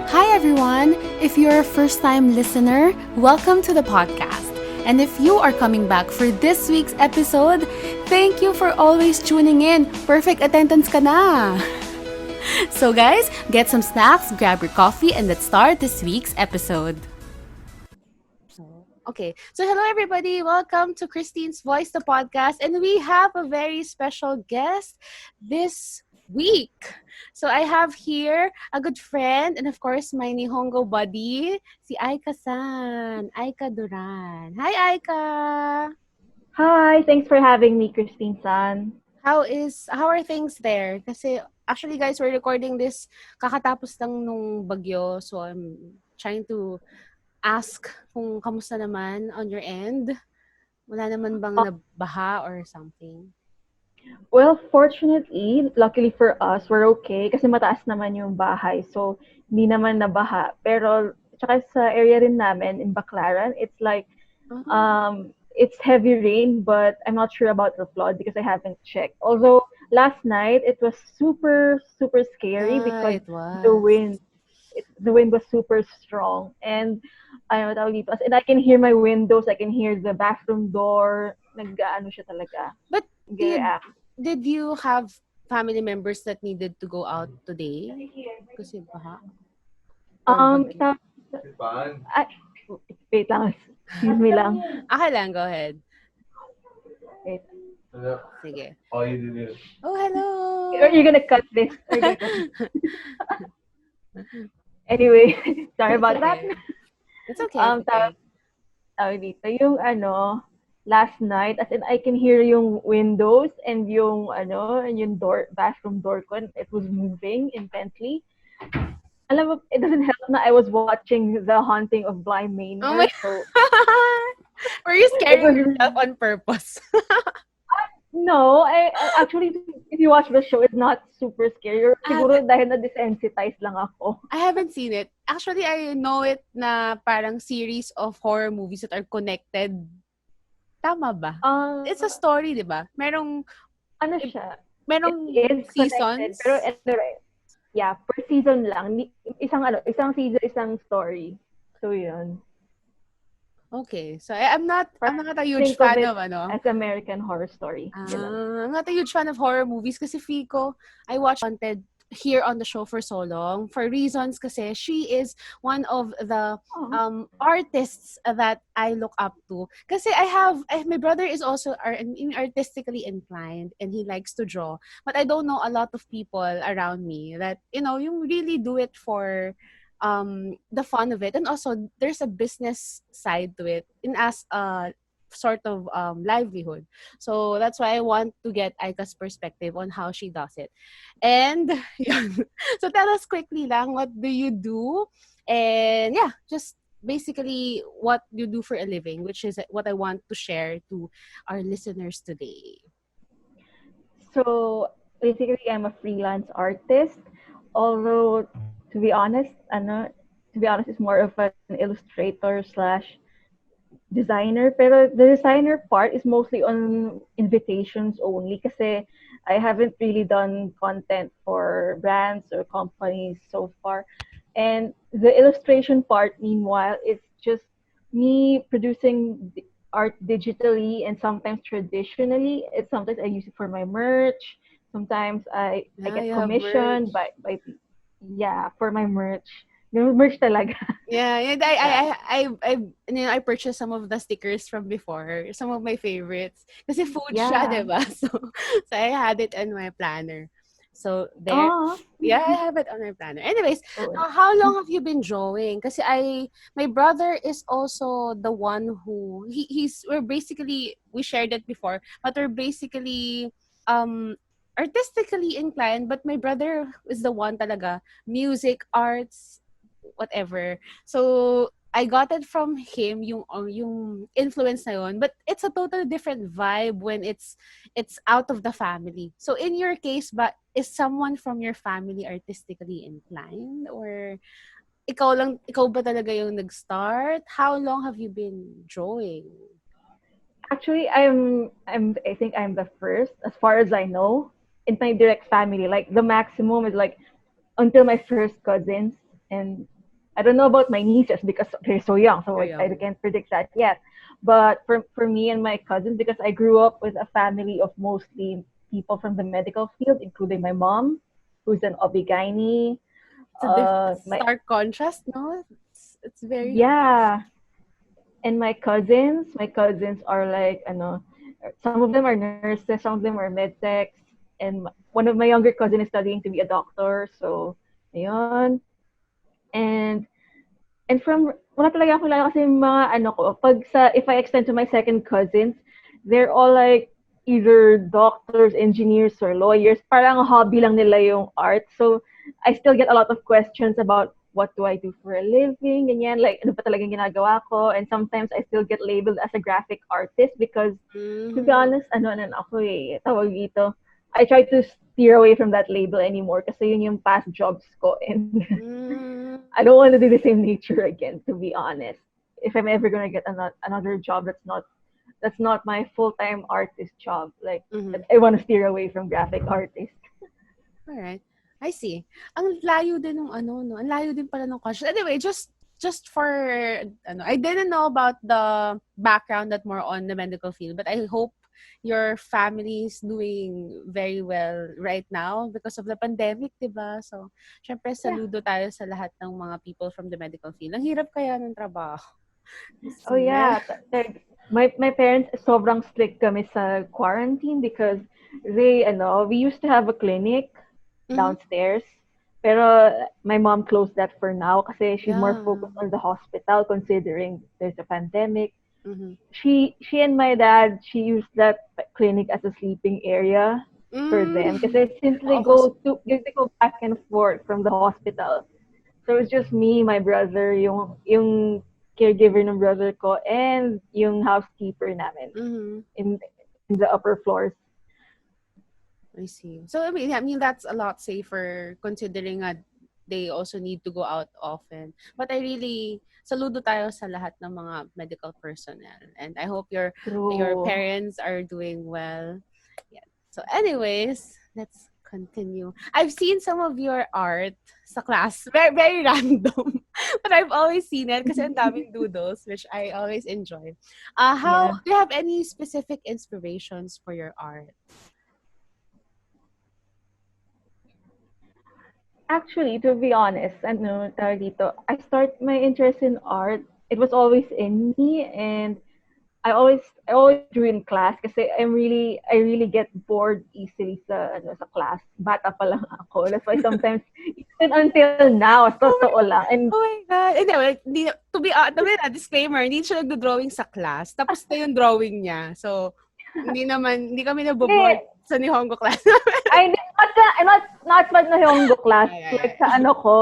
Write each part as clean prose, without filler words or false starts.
Hi everyone! If you're a first time listener, welcome to the podcast. And if you are coming back for this week's episode, thank you for always tuning in. Perfect attendance ka na! So guys, get some snacks, grab your coffee, and let's start this week's episode. So hello everybody. Welcome to Kristine's Voice, the podcast. And we have a very special guest this week. So I have here a good friend and of course my Nihongo buddy, si Aica-san, Aica Duran. Hi Aika! Hi, thanks for having me, Kristine-san. How are things there? Kasi actually guys, we're recording this kakatapos lang nung bagyo. So I'm trying to ask kung kamusta naman on your end. Wala naman bang Uh, nabaha or something? well, fortunately, luckily for us, we're okay kasi mataas naman yung bahay. So, hindi naman nabaha. Pero, tsaka sa area rin namin in Baclaran, Oh, it's heavy rain, but I'm not sure about the flood because I haven't checked. Although, last night, it was super, super scary yeah, because it the was. wind, the wind was super strong. And, ano tawag dito, as in, I can hear my windows, I can hear the bathroom door, nag-ano siya talaga, But did nag-react. did you have family members that needed to go out today? Kasi baha or bagyo? Sa, ay, wait lang, excuse me lang. Okay lang, go ahead. Wait. Sige. All you did is Oh, Are hello! you gonna cut this? Are you gonna cut this? Anyway, sorry It's about that. okay. It's okay, it's okay. Tawag dito, yung last night, as in I can hear yung windows and yung bathroom door ko, and it was moving intensely. Alam mo, it doesn't help na I was watching The Haunting of Bly Oh my Manor, so Were you it scaring was yourself on purpose? no, actually, if you watch the show, it's not super scary. Or I siguro haven't dahil na-desensitize lang ako. I haven't seen it. Actually, I know it na parang series of horror movies that are connected. Tama ba? It's a Uh, story, 'di ba? ano siya, it Merong is connected, pero seasons. yeah, per season lang. Isang season, isang story. So, yun. Okay. So I'm not a huge Think of fan it of ano. as American Horror Story. Ganun. I'm not a huge fan of horror movies kasi Fico, I watched Wanted here on the show for so long for reasons kasi she is one of the Oh. artists that I look up to. Kasi my brother is also artistically inclined and he likes to draw. But I don't know a lot of people around me that, you really do it for the fun of it. And also, there's a business side to it in as a sort of livelihood. So that's why I want to get Aika's perspective on how she does it. And yun. So tell us quickly lang, what do you do? And yeah, just basically what you do for a living, which is what I want to share to our listeners today. So, basically, I'm a freelance artist. Although, to be honest, it's more of an illustrator slash designer. Pero the designer part is mostly on invitations only kasi I haven't really done content for brands or companies so far. And the illustration part, meanwhile, is just me producing art digitally and sometimes traditionally. It's sometimes I use it for my merch. Sometimes I Yeah, get you have merch. commissioned by yeah, for my merch. Yung merch talaga. Yeah, and Yeah. I purchased some of the stickers from before, some of my favorites. Kasi food siya, Yeah. 'di ba? So I had it on my planner. So there, Oh. yeah, I have it on my planner. Anyways, Oh. how long have you been drawing? Kasi my brother is also the one who we shared it before, but we're basically um artistically inclined, but my brother is the one talaga, music, arts, whatever. So I got it from him yung influence na yun, but it's a totally different vibe when it's out of the family. So in your case ba, is someone from your family artistically inclined, or ikaw ba talaga yung nag-start? How long have you been drawing? Actually, I think I'm the first, as far as I know, in my direct family. Like the maximum is like until my first cousins, and I don't know about my nieces because they're so young, so You're I young. can't predict that yet. But for me and my cousins, because I grew up with a family of mostly people from the medical field, including my mom, who's an OB-GYN. It's a My stark contrast, no? It's very Yeah, and my cousins are like some of them are nurses, some of them are med techs, and one of my younger cousin is studying to be a doctor. So, ayun. And from wala talaga akong kilala kasi yung mga ano ko, if I extend to my second cousins, they're all like either doctors, engineers, or lawyers. Parang hobby lang nila yung art. So, I still get a lot of questions about what do I do for a living, ganyan, like ano ba talagang ginagawa ko. And sometimes I still get labeled as a graphic artist because, to be mhm, honest, ano ako tawag dito, I try to steer away from that label anymore kasi yun yung past jobs ko and hmm, I don't want to do the same nature again, to be honest. If I'm ever gonna get another job that's not my full time artist job, like mhm. I want to steer away from graphic artist. Alright. I see. Ang layo din nung ano 'no, ang layo din pala nung question. Anyway, just for ano, I didn't know about the background that more on the medical field, but I hope your family is doing very well right now because of the pandemic, 'di ba? So, siyempre Yeah. saludo tayo sa lahat ng mga people from the medical field. Ang hirap kaya ng trabaho. Oh yeah. My parents sobrang strict kami sa quarantine because we used to have a clinic Mhm. downstairs. Pero my mom closed that for now kasi she's more Yeah. focused on the hospital considering there's a pandemic. Mhm. She and my dad, she used that clinic as a sleeping area for Hmm. them because since Oo. they go back and forth from the hospital, so it's just me, my brother, yung caregiver ng brother ko, and yung housekeeper namin Mhm. in the upper floors. I see. So I mean that's a lot safer considering they also need to go out often. But I really saludo tayo sa lahat ng mga medical personnel and I hope your True. parents are doing well. Yeah. So anyways, let's continue. I've seen some of your art sa class. Very very random. But I've always seen it kasi ang daming doodles which I always enjoy. How Yeah. do you have any specific inspirations for your art? Actually, to be honest, tawag dito, I start my interest in art. It was always in me, and I always drew in class kasi I really get bored easily sa class. Bata pa lang ako. That's why sometimes even until now, Oh totoo lang. And Oh my God. Hindi, well, hindi, to be disclaimer, hindi siya nagdo-drawing sa class. Tapos na yung drawing niya. So, hindi kami hindi, naboboard sa Nihongo class. ay not pag na Hyonggo class, Ay, ay, like ay. sa ano ko,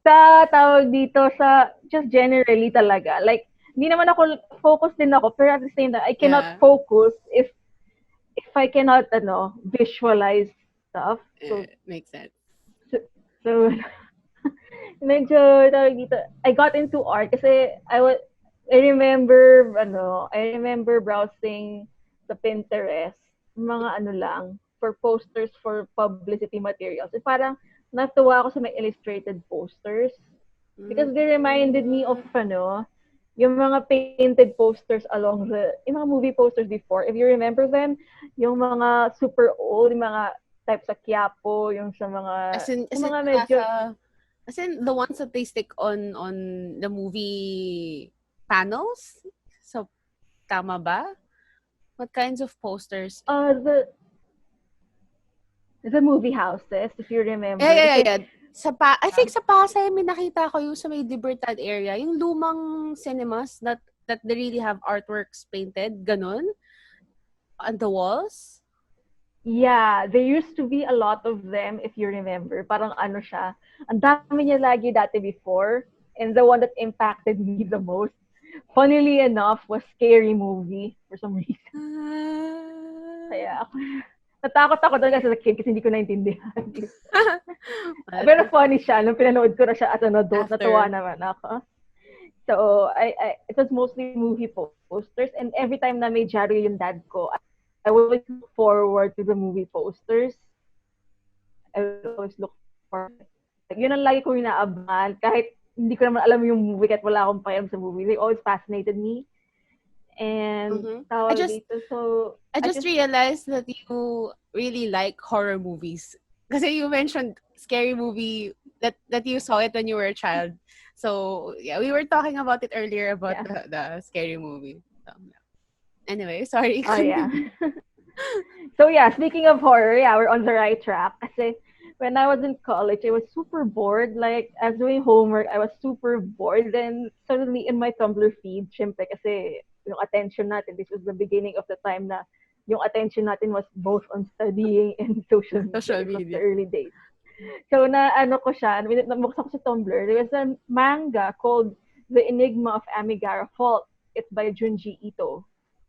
sa tawag dito sa just generally talaga. Like hindi naman ako focus din ako, pero at the same time I cannot Yeah. focus if I cannot visualize stuff. Makes sense. So, so medyo tawag dito, I got into art kasi I remember browsing sa Pinterest, mga ano lang, for posters for publicity materials. Eh, parang natuwa ako sa may illustrated posters because they reminded me of Mm. yung mga painted posters yung mga movie posters before. If you remember them, yung mga super old, yung mga type sa Quiapo, yung As sa in, mga yung medyo as in, the ones that they stick on the movie panels? So, tama ba? What kinds of posters? the movie houses, if you Yeah, remember. yeah, yeah, Kasi, yeah. I think sa Pasay may nakita ko yung sa may Libertad area, yung lumang cinemas that they really have artworks painted, ganun, on the walls. yeah, there used to be a lot of them, if you remember. Parang ano siya, ang dami niya lagi dati before. And the one that impacted me the most, funnily enough, was Scary Movie for some reason. Ah. Kaya ako, natakot ako doon kasi sa kid kasi hindi ko naintindihan. Well, Pero funny siya. Nung pinanood ko na siya as an adult, natuwa after. naman ako. So, it was mostly movie posters. And every time na may dyaryo yung dad ko, I would always look forward to the movie posters. I would always look forward to it. Like, yun ang lagi kong inaabangan. Kahit hindi ko naman alam yung movie kahit wala akong pakialam sa movie. They always fascinated me. And Mm-hmm. I tawag just dito, so I I just just, realized that you really like horror movies. Kasi you mentioned scary movie that you saw it when you were a child. So yeah, we were talking about it earlier about yeah. the scary movie. So, yeah. Anyway, sorry, Oh, yeah. continue. So yeah, speaking of horror, yeah, we're on the right track. Kasi when I was in college, I was super bored. Like, I was doing homework, I was super bored. Then suddenly in my Tumblr feed, syempre kasi yung attention natin, this was the beginning of the time na yung attention natin was both on studying and social media. Social It was the media. early days. So na ano ko siya, nabuksan ko sa Tumblr, there was a manga called The Enigma of Amigara Fault. It's by Junji Ito.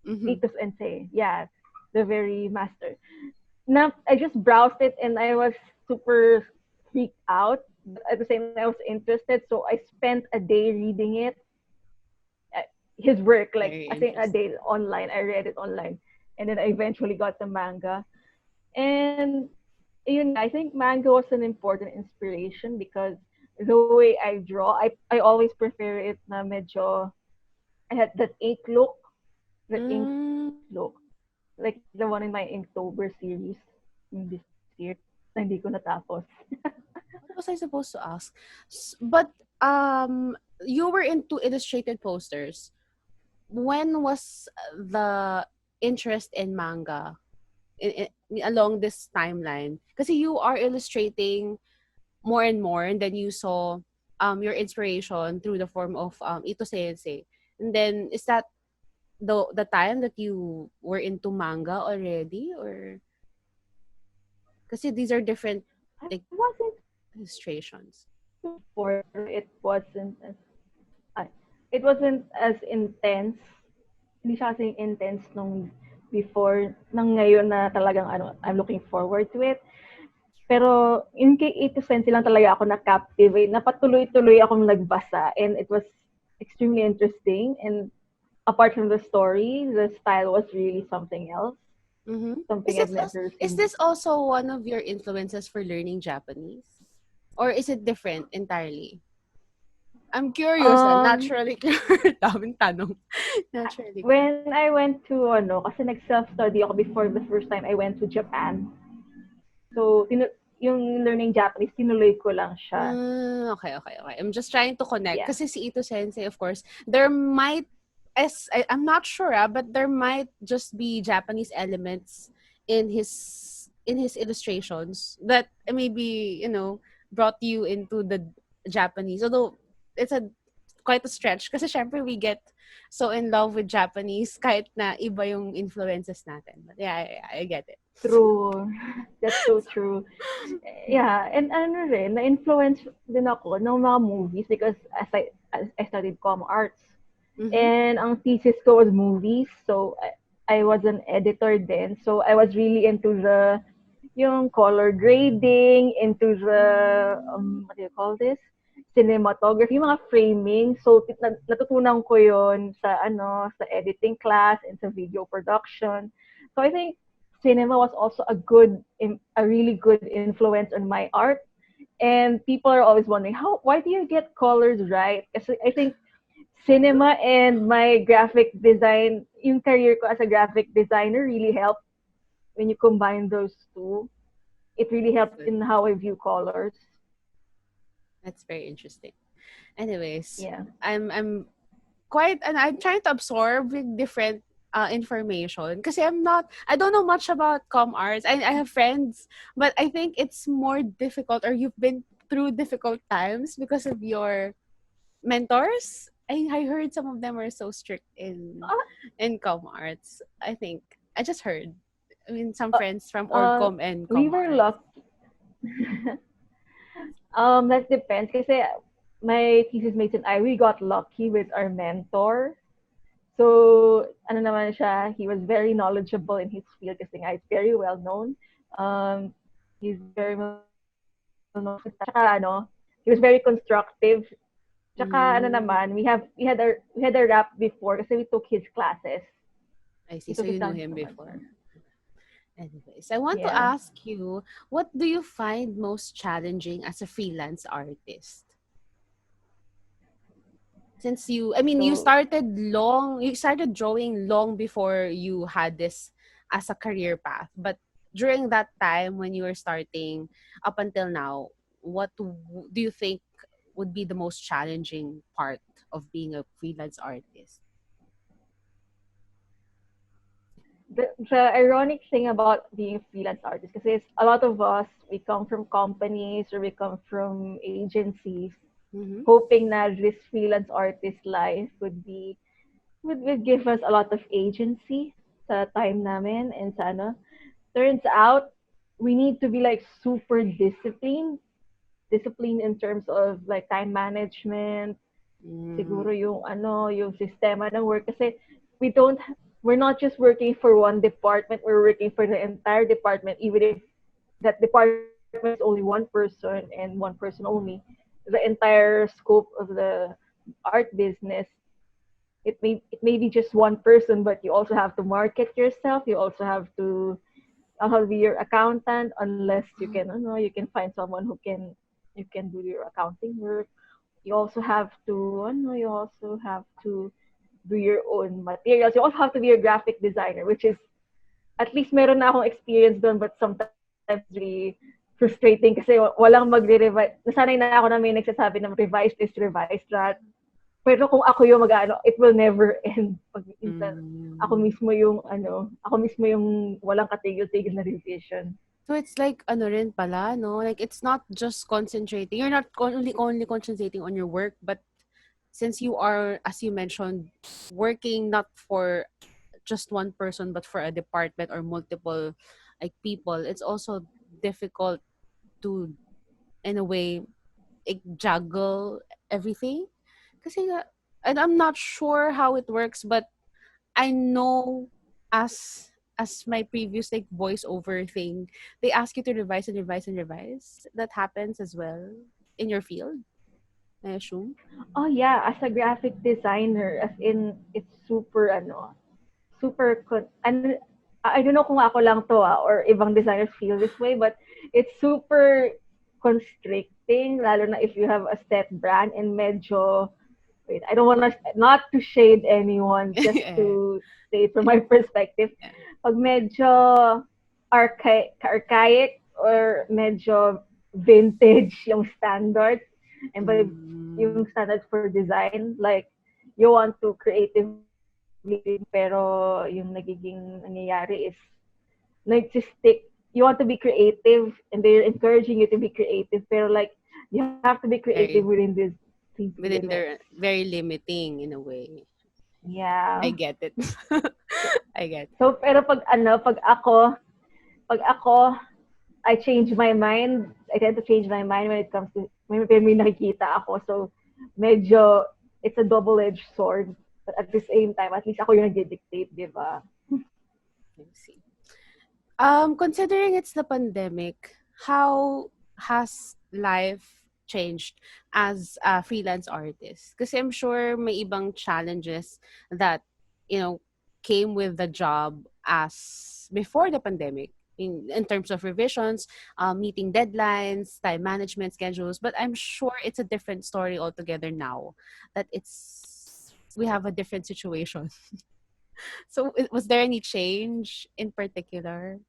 Mm-hmm. Ito Sensei. Yeah, the very master. Now, I just browsed it and I was super freaked out. But at the same time, I was interested. So I spent a day reading it, uh, his work, like Very I think a interesting. day online. I read it online. And then I eventually got the manga. And yun nga, I think manga was an important inspiration because the way I draw, I always prefer it na medyo, I had that ink look, that ink Mm, look. Like the one in my Inktober series this year na hindi ko natapos. what was I supposed to ask? But you were into illustrated posters. When was the interest in manga along this timeline? Kasi you are illustrating more and more, and then you saw your inspiration through the form of Ito Sensei. And then is that the time that you were into manga already, or kasi these are different I like wasn't illustrations. before, pero it wasn't as intense. Hindi siya kasing intense nung before, nang ngayon na talagang ano, I'm looking forward to it. Pero in kay 8 to 10 lang talaga ako na-captivate. Napatuloy-tuloy akong nagbasa and it was extremely interesting. And apart from the story, the style was really something else. Mm-hmm. Something I've never Is seen this before. also one of your influences for learning Japanese? Or is it different entirely? I'm curious, Um, naturally curious. Daming tanong. Naturally curious. when I went to ano, kasi nag-self-study ako before the first time I went to Japan. So, yung learning Japanese, tinuloy ko lang siya. Okay, okay, okay. I'm just trying to connect. Yeah. Kasi si Ito Sensei, of course, there might, I'm not sure, but there might just be Japanese elements in his illustrations that maybe, brought you into the Japanese. Although, it's a quite a stretch. Kasi syempre, we get so in love with Japanese kahit na iba yung influences natin. But yeah, I get it. True. That's so true. Yeah, and ano rin, na-influence din ako ng mga movies because as I studied com arts. Mm-hmm. And ang thesis ko was movies. So I was an editor then. So I was really into the yung color grading, into the what do you call this? Cinematography, yung mga framing. So natutunan ko 'yon sa sa editing class and sa video production. So I think cinema was also a really good influence on my art. And people are always wondering why do you get colors right? Kasi I think cinema and my graphic design, yung career ko as a graphic designer really helped when you combine those two. It really That's helps good. in how I view colors. That's very interesting. Anyways, Yeah. I'm quite and I'm trying to absorb with different information kasi I don't know much about com arts. I have friends, but I think it's more difficult or you've been through difficult times because of your mentors. I heard some of them were so strict Uh, in com arts. I think I just heard. I mean, some uh, friends from Orgcom and we com were arts. lucky. That depends kasi my thesis mates and I, we got lucky with our mentor. So, ano naman siya, he was very knowledgeable in his field kasi nga, it's very well known. He's very well known sa Tsaka, he was very constructive. Tsaka, ano Mm, naman, we had a rap before kasi we took his classes. I see. We So took his you knew dance him naman. So, before. Anyways, I want to yeah. ask you, what do you find most challenging as a freelance artist? Since you So you started drawing long before you had this as a career path. But during that time when you were starting up until now, do you think would be the most challenging part of being a freelance artist? the ironic thing about being a freelance artist, because it's a lot of us, we come from companies or we come from agencies, Mm-hmm. hoping that this freelance artist life would give us a lot of agency sa time namin and sa ano. Turns out we need to be like super disciplined in terms of like time management, Mm, siguro yung ano, yung sistema ng work kasi we don't we're not just working for one department, we're working for the entire department, even if that department is only one person and one person only. The entire scope of the art business, it may be just one person, but you also have to market yourself. You also have to I'll be your accountant unless you can, you can find someone who can you can do your accounting work. You also have to, you also have to do your own materials. You also have to be a graphic designer, which is at least meron na akong experience doon, but sometimes it's really frustrating kasi walang magre-revise. Nasanay na ako na may nagsasabi ng revise this, revise that. Pero kung ako yung mag-ano, it will never end. Pag minsan, mm. ako mismo yung walang katigil-tigil na revision. So it's like ano rin pala, no? Like it's not just concentrating. You're not only concentrating on your work, but since you are, as you mentioned, working not for just one person but for a department or multiple like people, it's also difficult to in a way juggle everything. Kasi and I'm not sure how it works, but I know as my previous like voiceover thing, they ask you to revise and revise and revise. That happens as well in your field, I assume. Oh yeah, as a graphic designer, as in, it's super, and I don't know kung ako lang to or ibang designers feel this way, but it's super constricting, lalo na if you have a set brand and medyo, wait, I don't want to, not to shade anyone, just Yeah. to say it from my perspective, pag medyo archaic or medyo vintage yung standard, and by yung Mm, standard for design, like you want to creatively pero yung nagiging nangyayari is nagsistick. You want to be creative and they're encouraging you to be creative, pero like you have to be creative very within these within limits. their very limiting in a way. I Yeah. get it. So, I get it. so pero pag ako, I change my mind. I tend to change my mind when it comes to when may nakikita ako. So medyo it's a double-edged sword. But at the same time, at least ako yung nagdi-dictate, di ba? I see. Considering it's the pandemic, how has life changed as a freelance artist? Because I'm sure may ibang challenges that, you know, came with the job as before the pandemic in terms of revisions, meeting deadlines, time management schedules. But I'm sure it's a different story altogether now that we have a different situation. So was there any change in particular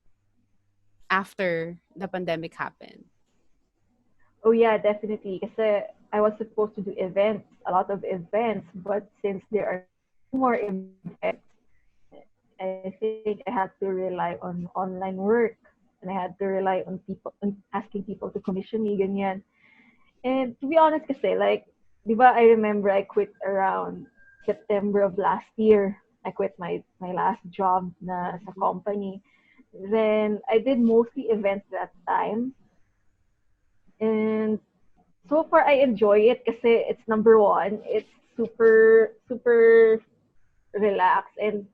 after the pandemic happened? Oh yeah, definitely. Kasi I was supposed to do events, a lot of events, but since there are no more events, I think I had to rely on online work. And I had to rely on people, on asking people to commission me, ganyan. And to be honest kasi, like, di ba I remember I quit around September of last year. I quit my last job na sa Mhm. company. Then I did mostly events that time. And so far I enjoy it kasi it's number one, it's super relaxed and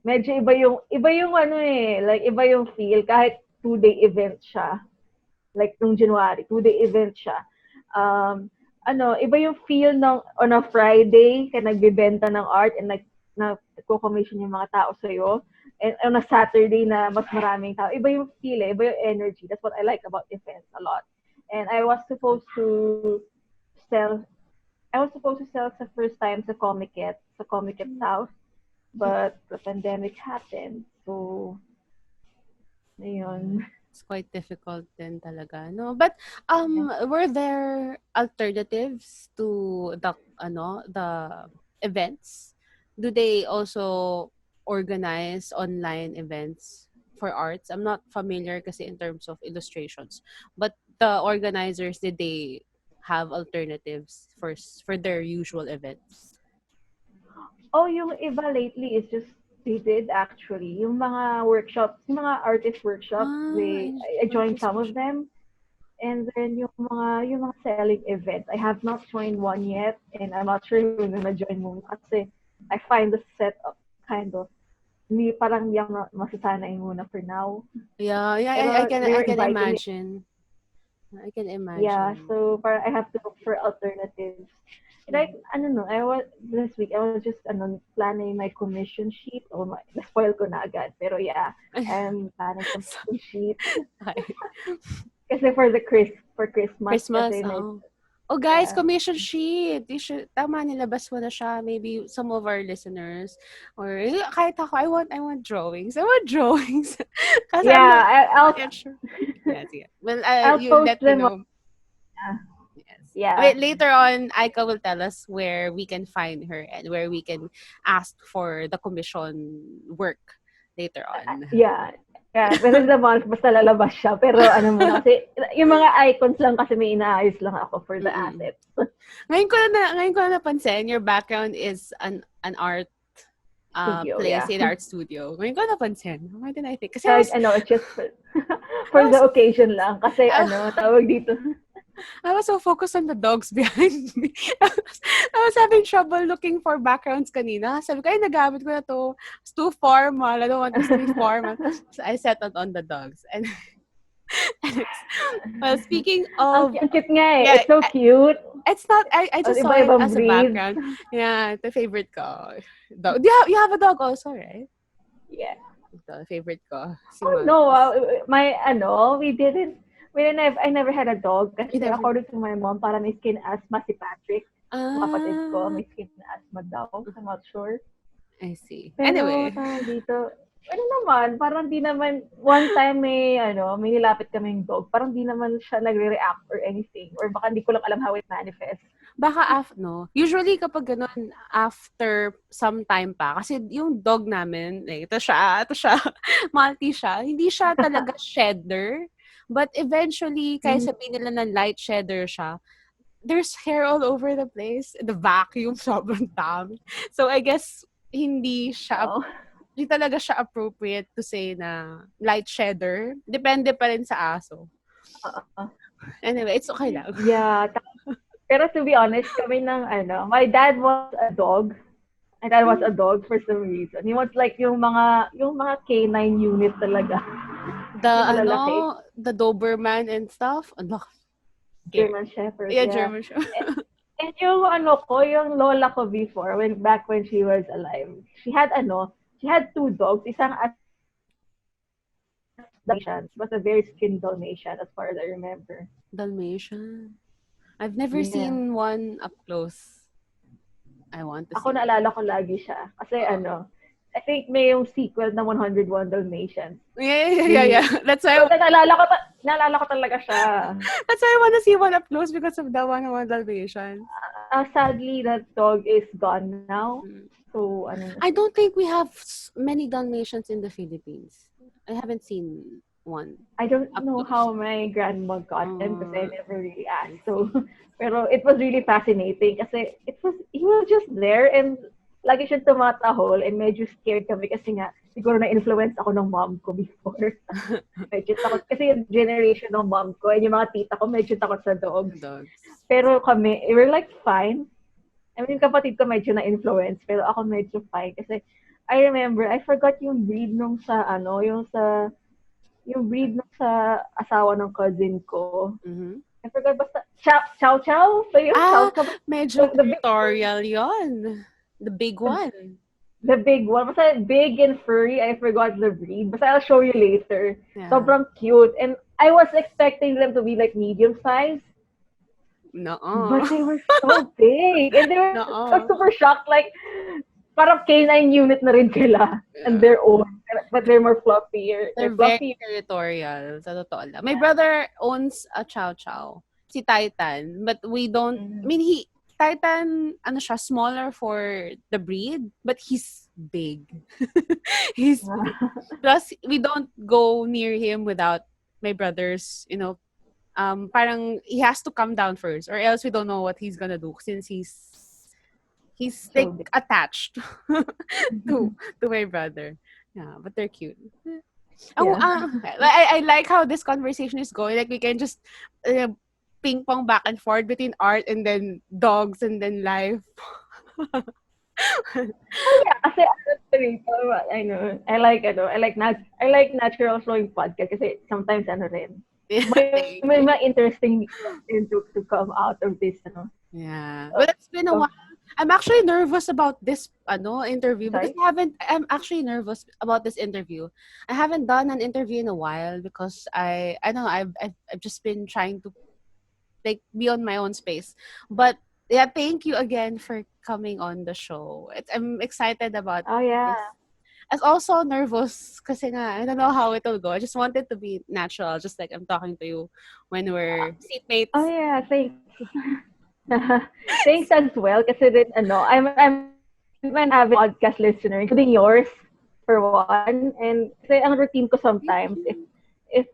medyo iba yung ano like iba yung feel kahit 2-day event siya. Like nung January, 2-day event siya. Iba yung feel ng on a Friday ka nagbebenta ng art and like nagko-commission yung mga tao sa'yo. And on a Saturday na mas maraming tao, iba yung feel iba yung energy. That's what I like about events a lot. And I was supposed to sell I was supposed to sell sa first time sa Comiket South, but the pandemic happened. So, ayun. It's quite difficult din talaga, no? But Yeah. were there alternatives to the events? Do they also organize online events for arts? I'm not familiar kasi in terms of illustrations, but the organizers, did they have alternatives for their usual events? Oh, yung iba lately is just they did actually. Yung mga workshops, yung mga artist workshops, I joined Artist some of workshop. them. And then yung mga selling events, I have not joined one yet, and I'm not sure if I'm gonna join mo kasi I find the setup kind of hindi parang hindi ako masasanay muna for now. Yeah, yeah, Pero they I were can inviting me. imagine. I can Yeah, imagine. so parang I have to look for alternatives. Like, Mhm. I don't know, I was this week I was just planning my commission sheet. Oh my, na-spoil ko na agad. Pero yeah, I'm planning some So, commission sheet hi. kasi for Christmas Christmas, kasi oo. Oh, guys, yeah. commission sheet. You should, tama, nilabas mo na siya. Maybe some of our listeners or kahit ako, I want drawings. I want drawings. Kasi Yeah, I'm not yet sure. Yes, yeah. Well, I'll you post let me them on, know. Yes. yeah. Wait, later on, Aika will tell us where we can find her and where we can ask for the commission work later on. Yeah. Yeah, within the month, basta lalabas siya. Pero ano muna, kasi yung mga icons lang kasi may inaayos lang ako for the Mm-mm. assets. Ngayon ko na napansin, your background is an art Studio, place yeah. in art studio. Ngayon ko napansin. Why did I think? Kasi I was, Ano, it's just for, I for the was, occasion lang. Kasi I, ano, tawag dito. I was so focused on the dogs behind me. I was having trouble looking for backgrounds kanina. Sabi ko, ay, nagamit ko na to. It's too formal. I don't want this to be formal. So I settled on the dogs. And, well, speaking of, Ang cute nga eh. yeah, It's so cute. it's not, I just saw it Iba-ibang as a breeds. background. Yeah, the favorite ko. Dog. You have a dog also, right? Yeah. Ito, favorite ko, si Oh no, Maltese. I never had a dog You kasi never, according to my mom, para may skin asthma si Patrick. Yung kapatid ko, ah, may skin asthma daw. I'm not sure. I see. Pero Anyway, tawag dito, ano naman, parang di naman, one time may nilapit kaming dog, parang di naman siya nagre-react or anything. Or baka hindi ko lang alam how it manifests. baka no? Usually kapag ganun, after some time pa, kasi yung dog namin, ito siya, Maltese siya, hindi siya talaga shedder. But eventually, kahit Mm, sabihin nila na light shedder siya, there's hair all over the place. The vacuum, sobrang dami. So I guess, oo. hindi talaga siya appropriate to say na light shedder. Depende pa rin sa aso. Oo. Anyway, it's okay lang. Yeah. Pero to be honest, my dad wants a dog. My dad wants a dog for some reason. He wants like yung mga canine unit talaga. Yung malalaki. The Doberman and stuff. Ano, scary. German Shepherd, Yeah, yeah. German Shepherd. And yung lola ko before, back when she was alive, she had two dogs. Isang as Dalmatian. She was a very skinny Dalmatian as far as I remember. Dalmatian. I've never Yeah. seen one up close. I want to Ako see one. naalala ko lagi siya. Kasi Oh. I think may yung sequel na 101 Dalmatians. Yeah. Really. So, naalala ko talaga siya. That's why I want to see one up close because of the one Dalmatian. Sadly, that dog is gone now. Mm. So, ano na I siya. don't think we have many Dalmatians in the Philippines. I haven't seen one I don't up know close. how my grandma got them because I Uh, never really I asked. So, see. pero it was really fascinating kasi he was just there and lagi siyang tumatahol and medyo scared kami kasi nga siguro na-influence ako ng mom ko before. Medyo takot kasi yung generation ng mom ko and yung mga tita ko medyo takot sa dogs. Dogs. Pero kami, we were like fine. I mean, yung kapatid ko medyo na-influence pero ako medyo fine kasi I remember, I forgot yung breed nung sa yung breed nung sa asawa ng cousin ko. Mm-hmm. I forgot basta Chow Chow? So yung Chow Ah, Chow, medyo the big territorial yon. The big the, one. the big one. Basta big and furry. I forgot the breed. Basta I'll show you later. Yeah. Sobrang cute. And I was expecting them to be like medium size. No. but they were so big. And they were I was No. super shocked. Like, parang canine unit na rin sila. And Yeah. their own. But they're more fluffier. They're They're very fluffy. territorial, sa totoo lang. My Yeah. brother owns a chow chow, si Titan, but we don't, I Mm. mean, Titan, ano siya, smaller for the breed, but he's big. He's big. Plus, we don't go near him without my brother's, parang he has to come down first, or else we don't know what he's gonna do since he's So like big. attached to my brother. Yeah, but they're cute. Oh, Yeah. I like how this conversation is going. Like we can just uh, ping pong back and forth between art and then dogs and then life. Oh yeah, kasi ano dito, I know, I like natural flowing podcast kasi sometimes ano rin, may Thank you. mga interesting to come out of this Yeah. of, But it's been a of while. I'm actually nervous about this interview because sorry. I'm actually nervous about this interview. I haven't done an interview in a while because I know I've just been trying to like be on my own space. But yeah, thank you again for coming on the show. I'm excited about Oh this. yeah. I'm also nervous kasi nga, I don't know how it'll go. I just want it to be natural, just like I'm talking to you when we're Oh seatmates. yeah, thanks. Thanks as well kasi din I'm an avid podcast listener, including yours for one. And kasi ang routine ko Thank sometimes you. if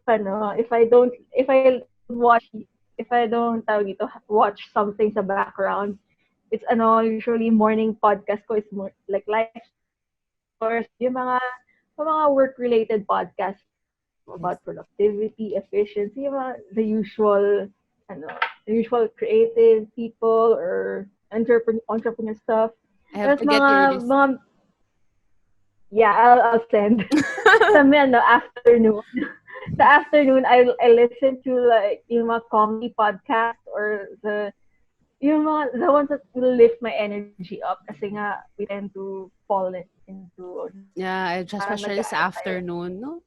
I don't tawag dito, watch something sa background, it's usually morning podcast ko is more like life stories, yung mga work related podcasts Yes. about productivity, efficiency, yung mga, ano, the usual creative people or entrepreneur stuff. I have Tapos to get your list. yeah, I'll send. Sa afternoon. Sa afternoon, I listen to like yung mga comedy podcast or the ones that will lift my energy up kasi nga we tend to fall into Yeah, especially sa nag-aantay. afternoon, no?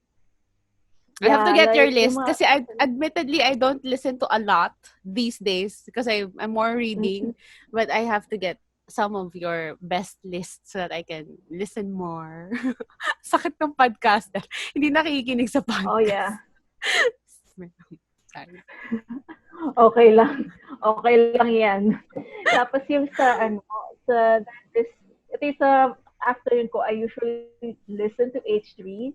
I have to Yeah, get your like yung list mga kasi admittedly I don't listen to a lot these days because I'm more mm, reading, but I have to get some of your best lists so that I can listen more. Sakit ng podcaster. Hindi nakikinig sa oh yeah. podcast. Sorry. Okay lang. Okay lang 'yan. Tapos yung sa this ito yung sa afternoon ko, I usually listen to H3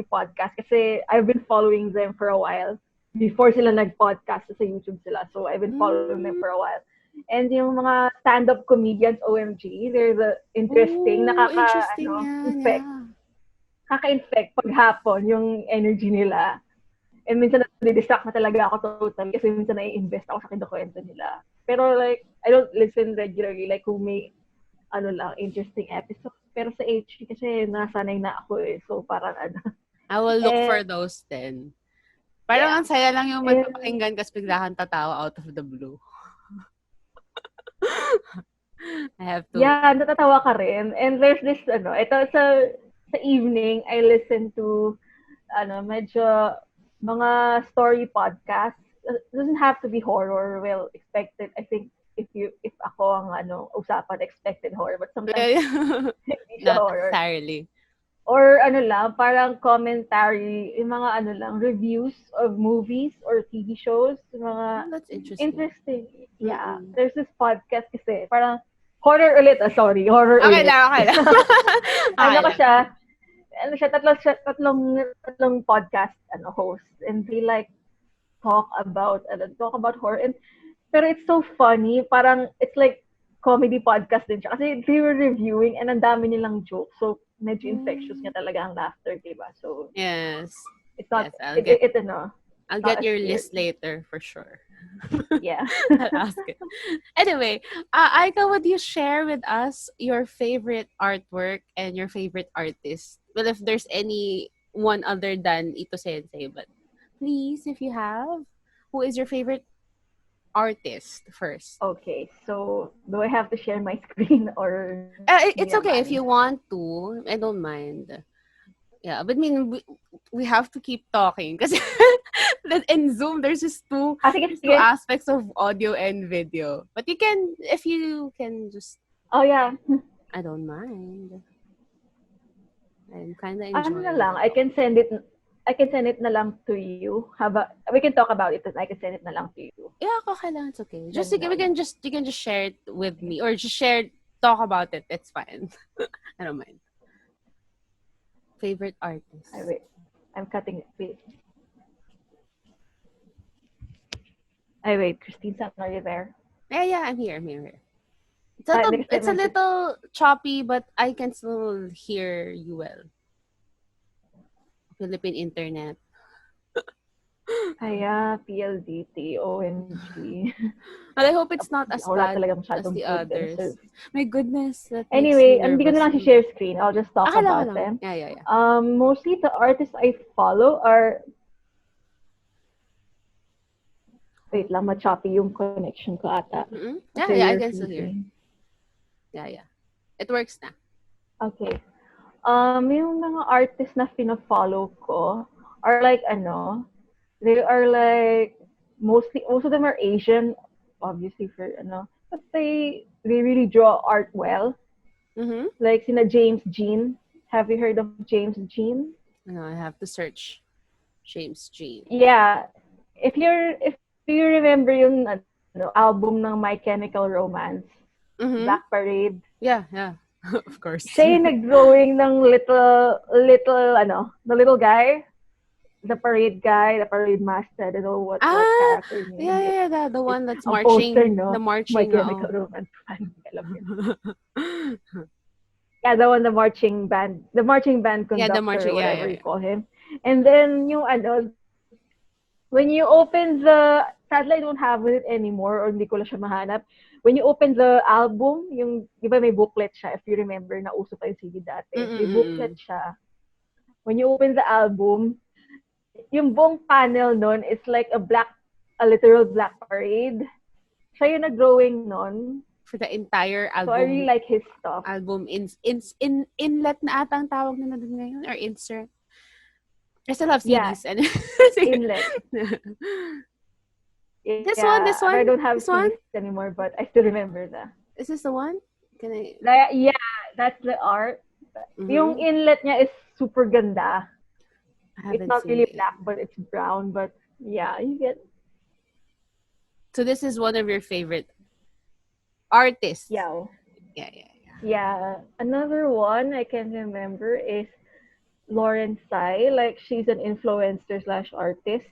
podcast kasi I've been following them for a while before sila nag-podcast sa YouTube sila. So I've been following them Mm. for a while. And yung mga stand-up comedians, OMG, they're the interesting, Oh, interesting yan, yeah. nakaka-infect pag hapon yung energy nila. And minsan nadidistract na talaga ako totally kasi minsan nai-invest ako sa kinukwento nila. Pero like, I don't listen regularly like kung may interesting episode. Pero sa HT kasi nasanay na ako eh. So parang I will look And for those then. Parang yeah. ang saya lang yung may And papakinggan kas bigla kang tatawa out of the blue. I have to. yeah, natatawa ka rin. And there's this ito sa evening I listen to medyo mga story podcast. It doesn't have to be horror. Well, expected. I think if ako ang usapan expected horror, but sometimes hindi siya Not horror. necessarily. Or lang, parang commentary, yung mga reviews of movies or TV shows, yung Oh, mga that's interesting. interesting. Yeah. Mm. There's this podcast kasi, parang horror ulit. Sorry, horror Okay ulit. lang, okay lang. ano Okay ko lang. siya, tatlong podcast host, and they like talk about horror, and pero it's so funny, parang it's like comedy podcast din siya kasi they were reviewing and ang dami nilang jokes, so medyo infectious Mm. nga talaga ang laughter, diba? So Yes. it's not Yes, I'll it's not get as your weird. list later for sure. Yeah. I'll ask it. Anyway, Aika, would you share with us your favorite artwork and your favorite artist? Well, if there's any one other than Ito Sensei, but please, if you have, who is your favorite artist first? Okay, so do I have to share my screen or me It's okay naman? if you want to. I don't mind. Yeah, but I mean, we have to keep talking kasi Then in Zoom, there's just Sige, two sige. aspects of audio and video. But you can, if you can just, Oh, yeah. I don't mind. I'm kind of Ano na enjoying lang, the talk. I can send it na lang to you. We can talk about it and I can send it na lang to you. Yeah, okay lang. It's okay. Just we Ganon. can just you can just share it with Okay. me or just talk about it. It's fine. I don't mind. Favorite Ay, artist. wait. I'm cutting it. Wait. Ay, wait. Kristine, are you there? Yeah, yeah, I'm here. I'm here. I'm here. Hindi kasi It's a may little choppy, but I can still hear you well. Philippine internet. PLDT, OMG. But I hope it's not Wala as talaga bad masyadong as the good ganun others. service. My goodness, that makes Anyway, me hindi ko na nervous. lang si-share screen. I'll just talk Okay about lang. them. Yeah, yeah, yeah. Mostly the artists I follow are... Wait lang, ma-choppy yung connection ko ata. Mm-mm. Yeah, Kasi yeah, I you're can still hear. freezing. Yeah, yeah. It works na. Okay. Yung mga artists na fina-follow ko are like, they are like, most of them are Asian, obviously but they really draw art well. Mm-hmm. Like, sina James Jean. Have you heard of James Jean? No, I have to search James Jean. Yeah. If you remember yung album ng My Chemical Romance, Mm-hmm. Black Parade, Yeah, yeah. Of course. siya yung nag-drawing ng the little guy, the parade master. I don't know what Ah, character name yeah, is. yeah, yeah. The one that's Ang poster, marching. The no? My marching, Chemical oo. Romance fan. Alam yun. Yeah, the one, the marching band Yeah, the conductor, or marching. Yeah, whatever yeah, you yeah. call him. And then yung when you open sadly I don't have it anymore, or hindi ko lang siya mahanap. When you open the album, di ba may booklet siya, if you remember, na uso pa yung CD dati. May booklet Mm-mm-mm. siya. When you open the album, yung buong panel nun is like a literal black parade. Siya yung nag-drawing nun. For the entire So I really like his stuff. inlet na ata ang tawag nila dun ngayon or insert. I still have Yeah, CDs and inlet. this Yeah, but I don't have this one. CDs anymore, but I still remember that. Is this the one? Can I? Yeah, that's the art. Yung Mm-hmm. inlet niya is super ganda. I It's haven't not seen really it. black, but it's brown. But yeah, you get... So this is one of your favorite artists. Yeah. Yeah, yeah, yeah. Yeah. Another one I can remember is Lauren Tsai. Like, she's an influencer slash artist.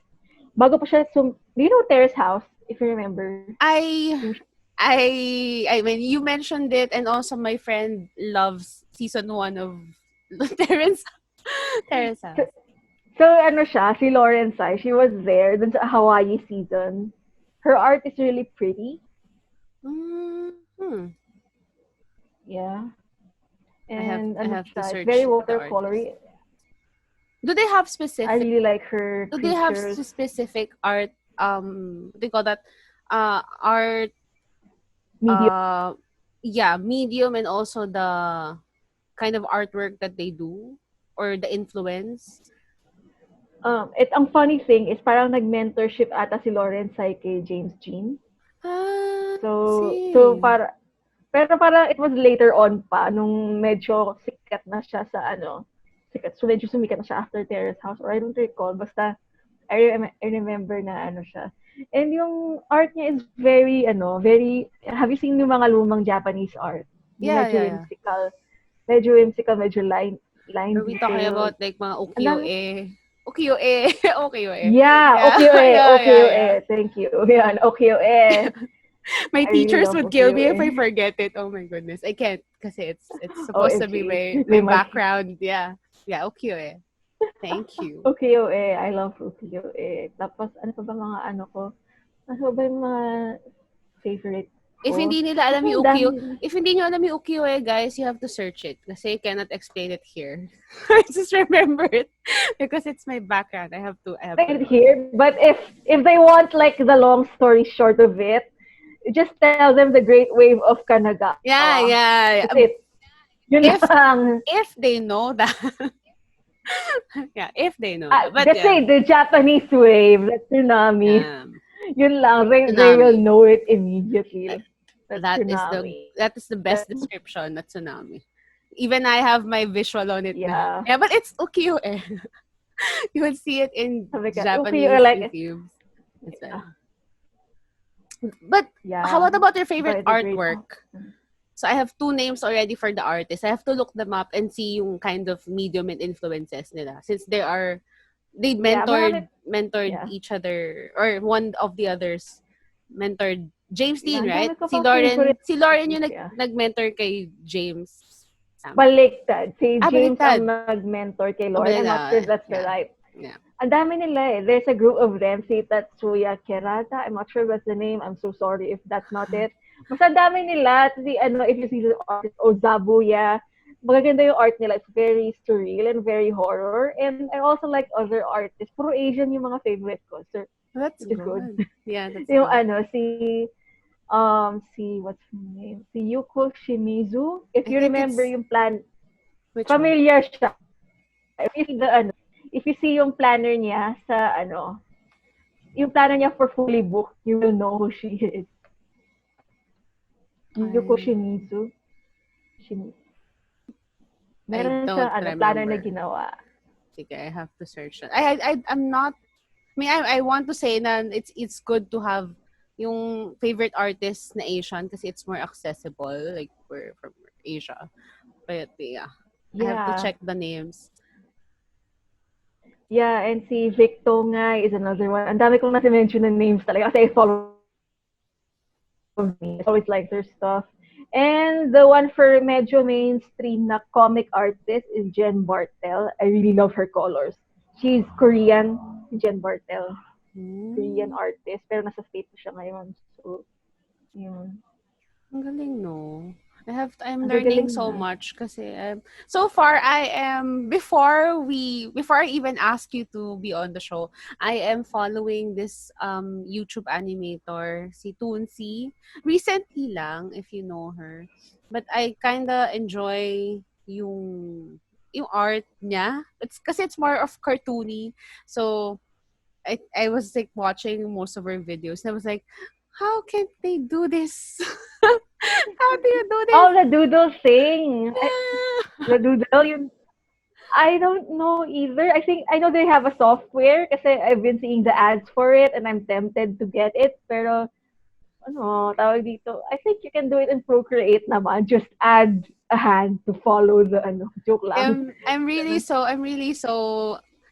Bago pa siya, do you know Terrace House, if you remember? I I mean, you mentioned it, and also my friend loves season 1 of Terrence Terrace So, House. siya, si Lauren Tsai, she was there dun sa Hawaii season. Her art is really pretty. Mm-hmm. Yeah. I And have to siya, it's very search the artist. watercolory. Do they have I specific? really like her Do they have creatures. specific art? What do you call that? Art. Medium. Yeah, medium, and also the kind of artwork that they do or the influence. Ang funny thing is parang nag-mentorship ata si Lauren Tsai kay James Jean. Ah, So see. pero parang it was later on pa, nung medyo sikat na siya so medyo sumikat na siya after Terrace House, or I don't recall, basta I remember na siya. And yung art niya is very, have you seen yung mga lumang Japanese art? Yung Yeah, yeah, yeah. medyo line Are we talking detail. about like mga And then, ukiyo-e? Ukiyo-e. Ukiyo-e. yeah, Yeah, yeah, yeah, yeah. ukiyo-e. Thank you. Yan, ukiyo-e. My I really teachers love would kill me if I ukiyo-e. forget it. Oh my goodness. I can't kasi it's supposed to be OMG. my background. Yeah. Yeah, ukiyo-e. Thank you. Ukiyo-e. I love ukiyo-e. Tapos, ano pa ba mga ko? Ano pa ba yung mga favorite If ko? hindi nila alam Kasi yung ang ukiyo, dami. if hindi nyo alam yung ukiyo-e, guys, you have to search it kasi I cannot explain it here. I just remember it because it's my background. I have to know it. Here, but if they want like the long story short of it, just tell them the Great Wave of Kanagawa. Yeah, yeah. That's it. Yun If lang. if they know that. Yeah, if they know that. But Let's yeah, say the Japanese wave, the tsunami. um, Yun lang, they will tsunami. know it immediately. The That is the tsunami. that is the best description na tsunami. Even I have my visual on it now. Yeah. Yeah, but it's ukiyo eh. You will see it in Sabi ka, okay, or Japanese like, YouTubes as well. yeah, But how yeah, about your favorite biodegradable. artwork? So I have two names already for the artists. I have to look them up and see yung kind of medium and influences nila since they Yeah, marami, mentored yeah. each other or one of the others mentored James Yeah, Dean, ang right? dami ko pang favorite Si Lauren yung artist, yeah. nag-mentor kay James Sam. Baliktad. Si Ah, James ang baliktad. nag-mentor kay Oh, Lauren. I'm not sure baliktad. if that's Yeah. right. Yeah. Ang dami nila eh. There's a group of them. Si Tatsuya Kerata. I'm not sure what's the name. I'm so sorry if that's not it. Basta ang dami nila. Si, if you see the artist, Ozabuya. Magaganda yung art nila. It's very surreal and very horror. And I also like other artists. Puro Asian yung mga favorite ko. So, That's which is good. good. Yeah, that's Yung good. what's her name? Si Yuko Shimizu. If I you think remember it's yung plan, which one? familiar siya. If you see yung planner niya sa yung planner niya for fully booked, you will know who she is. Yuko I Shimizu. Shimizu. I Meron don't siyang planner na remember. ginawa. Sige, I have to search that. I'm not. I mean, I want to say na it's good to have yung favorite artist na Asian kasi it's more accessible. Like we're from Asia. But yeah, I have to Yeah. check the names. Yeah, and si Victo nga is another one. Ang dami kong nasi-mention na names talaga kasi I follow me. I always like their stuff. And the one for medyo mainstream na comic artist is Jen Bartel. I really love her colors. She's Korean, si Jen Bartel. Korean Hmm. artist, pero nasa States siya ngayon. So, yun. Ang galing, no? I'm Ang learning gagaling so niya. much kasi so far I am before I even ask you to be on the show, I am following this YouTube animator si Toonsy. Recently lang if you know her. But I kinda enjoy yung art niya. It's more of cartoony. So I was like watching most of her videos and I was like, how can they do this? How do you do this? Oh, the doodle thing. Yeah. The doodle, yun. I don't know either. I think I know they have a software kasi I've been seeing the ads for it and I'm tempted to get it. Pero tawag dito. I think you can do it in Procreate naman. Just add a hand to follow the joke lang. I'm really so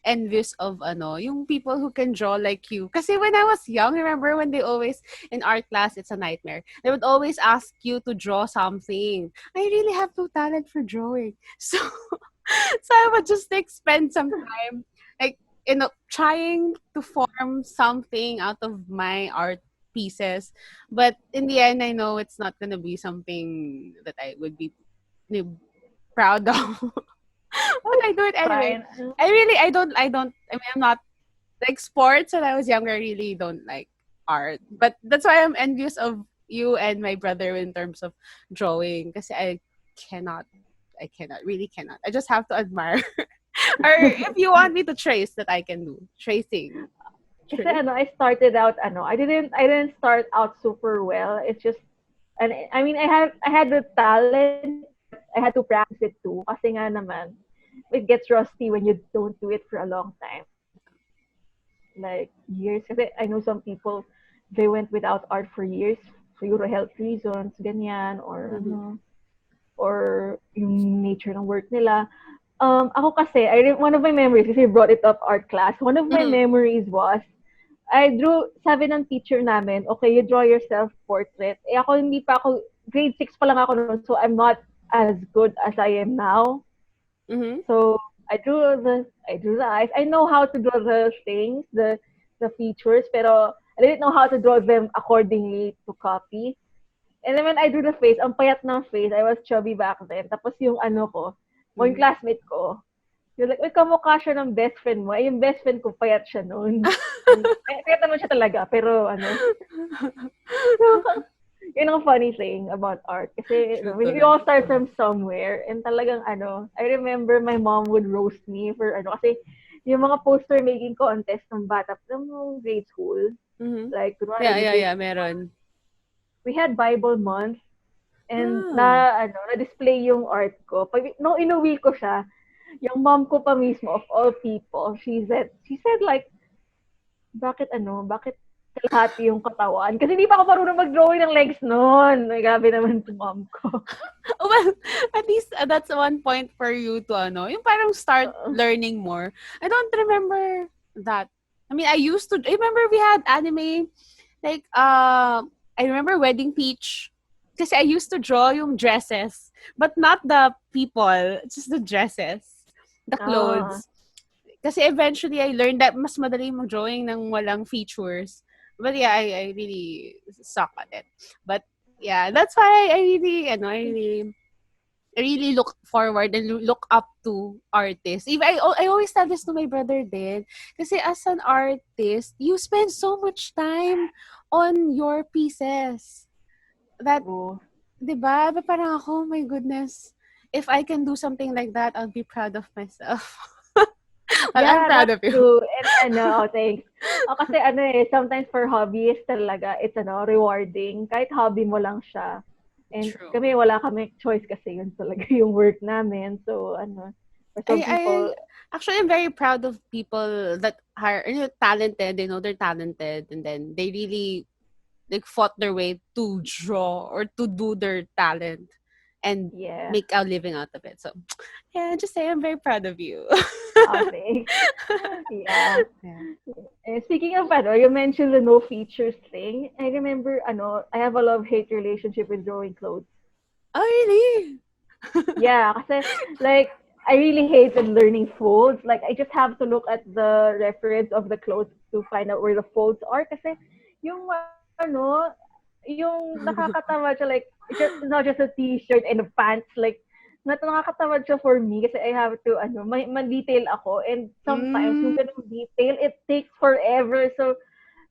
envious of yung people who can draw like you. Kasi when I was young, remember when they always in art class, it's a nightmare. They would always ask you to draw something. I really have no talent for drawing. So I would just like spend some time like trying to form something out of my art pieces. But in the end I know it's not gonna be something that I would be proud of. Oh, But I it's do it anyway. fine. I mean I'm not like sports when I was younger. I really don't like art. But that's why I'm envious of you and my brother in terms of drawing. Because cannot really cannot. I just have to admire. Or if you want me to trace that I can do. Tracing. Kasi Trace? I started out I didn't start out super well. It's just and I mean I had the talent but I had to practice it too kasi nga naman it gets rusty when you don't do it for a long time. Like years kasi I know some people they went without art for years for health reasons ganyan or Mm-hmm. or yung nature ng work nila. Ako kasi, one of my memories, kasi you brought it up art class, one of my Mm-hmm. memories was, I drew, sabi ng teacher namin, okay, you draw yourself portrait. Eh ako, hindi pa ako, grade 6 pa lang ako noon, so I'm not as good as I am now. Mm-hmm. So, I drew the eyes. I know how to draw the things, the features, pero I didn't know how to draw them accordingly to copy. And then when I do the face, ang payat ng face, I was chubby back then. Tapos yung yung Mm-hmm. classmate ko, you're like, uy, kamukha siya ng best friend mo. Ay, yung best friend ko, payat siya noon. And, payat naman siya talaga, pero Yun ang funny thing about art. Kasi True we tuloy. all start from somewhere. And talagang I remember my mom would roast me for kasi yung mga poster making contest ng bata, ng grade school, Mhm. like, Yeah, kunwari, yeah, grade yeah, 1, meron. we had Bible month, and Oh. na-display yung art ko. Pag, nung inuwi ko siya, yung mom ko pa mismo, of all people, she said like, bakit kalahati yung katawan? Kasi hindi pa ako marunong mag-drawing ng legs noon. Ay, grabe naman si mom ko. Well, at least that's one point for you to yung parang start Uh, learning more. I don't remember that. I mean, I remember we had anime, like, I remember Wedding Peach. Kasi I used to draw yung dresses, but not the people, just the dresses, the ah, clothes. Kasi eventually I learned that mas madali mag-drawing ng walang features. But yeah, I really suck at it. But yeah, that's why I really look forward and look up to artists. Even I always tell this to my brother din. Kasi as an artist, you spend so much time on your pieces. That, true. 'di ba? Parang ako, my goodness. If I can do something like that, I'll be proud of myself. Well, I'm Yeah, proud that's of you. true. And thanks. Kasi sometimes for hobbies talaga, it's rewarding. Kahit hobby mo lang siya. And True. kami, wala kami choice kasi yun talaga yung work namin. So, for some I people, actually I'm very proud of people that are talented. They know they're talented, and then they really like fought their way to draw or to do their talent and yeah, make a living out of it. So yeah, just say I'm very proud of you. thanks. Yeah. Yeah. And speaking of you mentioned the no features thing. I remember, I have a love-hate relationship with drawing clothes. Oh really? Yeah, kasi like I really hated learning folds. Like I just have to look at the reference of the clothes to find out where the folds are. Kasi yung yung nakakatamad siya, like it's not just a t-shirt and a pants. Like nakakatamad siya for me kasi I have to man-detail ako, and sometimes yung Mm, ganung detail it takes forever. So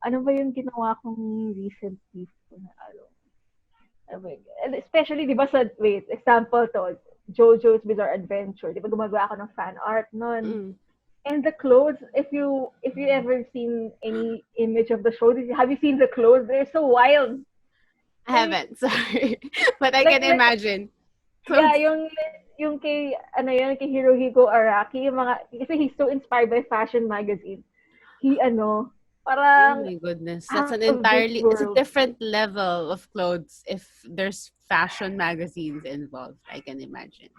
ano ba yung ginawa kong recently? Oh my God. And especially, di ba, example to, JoJo's Bizarre Adventure. Di ba, gumagawa ako ng fan art nun. mm. And the clothes, if you ever seen any image of the show, have you seen the clothes? They're so wild. I Like, haven't, sorry. But I like, can like, imagine. yeah, Clothes. yung kay Hirohiko Araki, yung kasi he's so inspired by fashion magazine. He, Oh parang my goodness. That's out an of this entirely it's a world. different level of clothes if there's fashion magazines involved, I can imagine.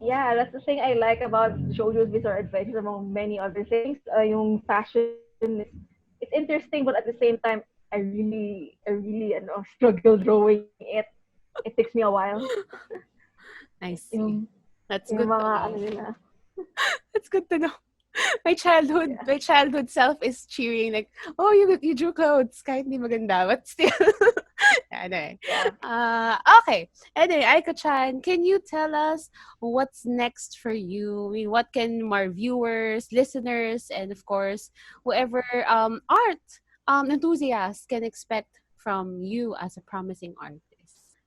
Yeah, that's the thing I like about JoJo's Bizarre Adventures among many other things. Yung fashion is it's interesting, but at the same time, I really struggle drawing it. It takes me a while. I see. Yung That's yung good to mga know. nila. That's good to know. Yeah. My childhood self is cheering like, "Oh, you drew clothes kahit hindi maganda, but still." Anyway. Yeah. Okay. Anyway, Aiko-chan, can you tell us what's next for you? I mean, what can our viewers, listeners, and of course, whoever art enthusiasts can expect from you as a promising artist?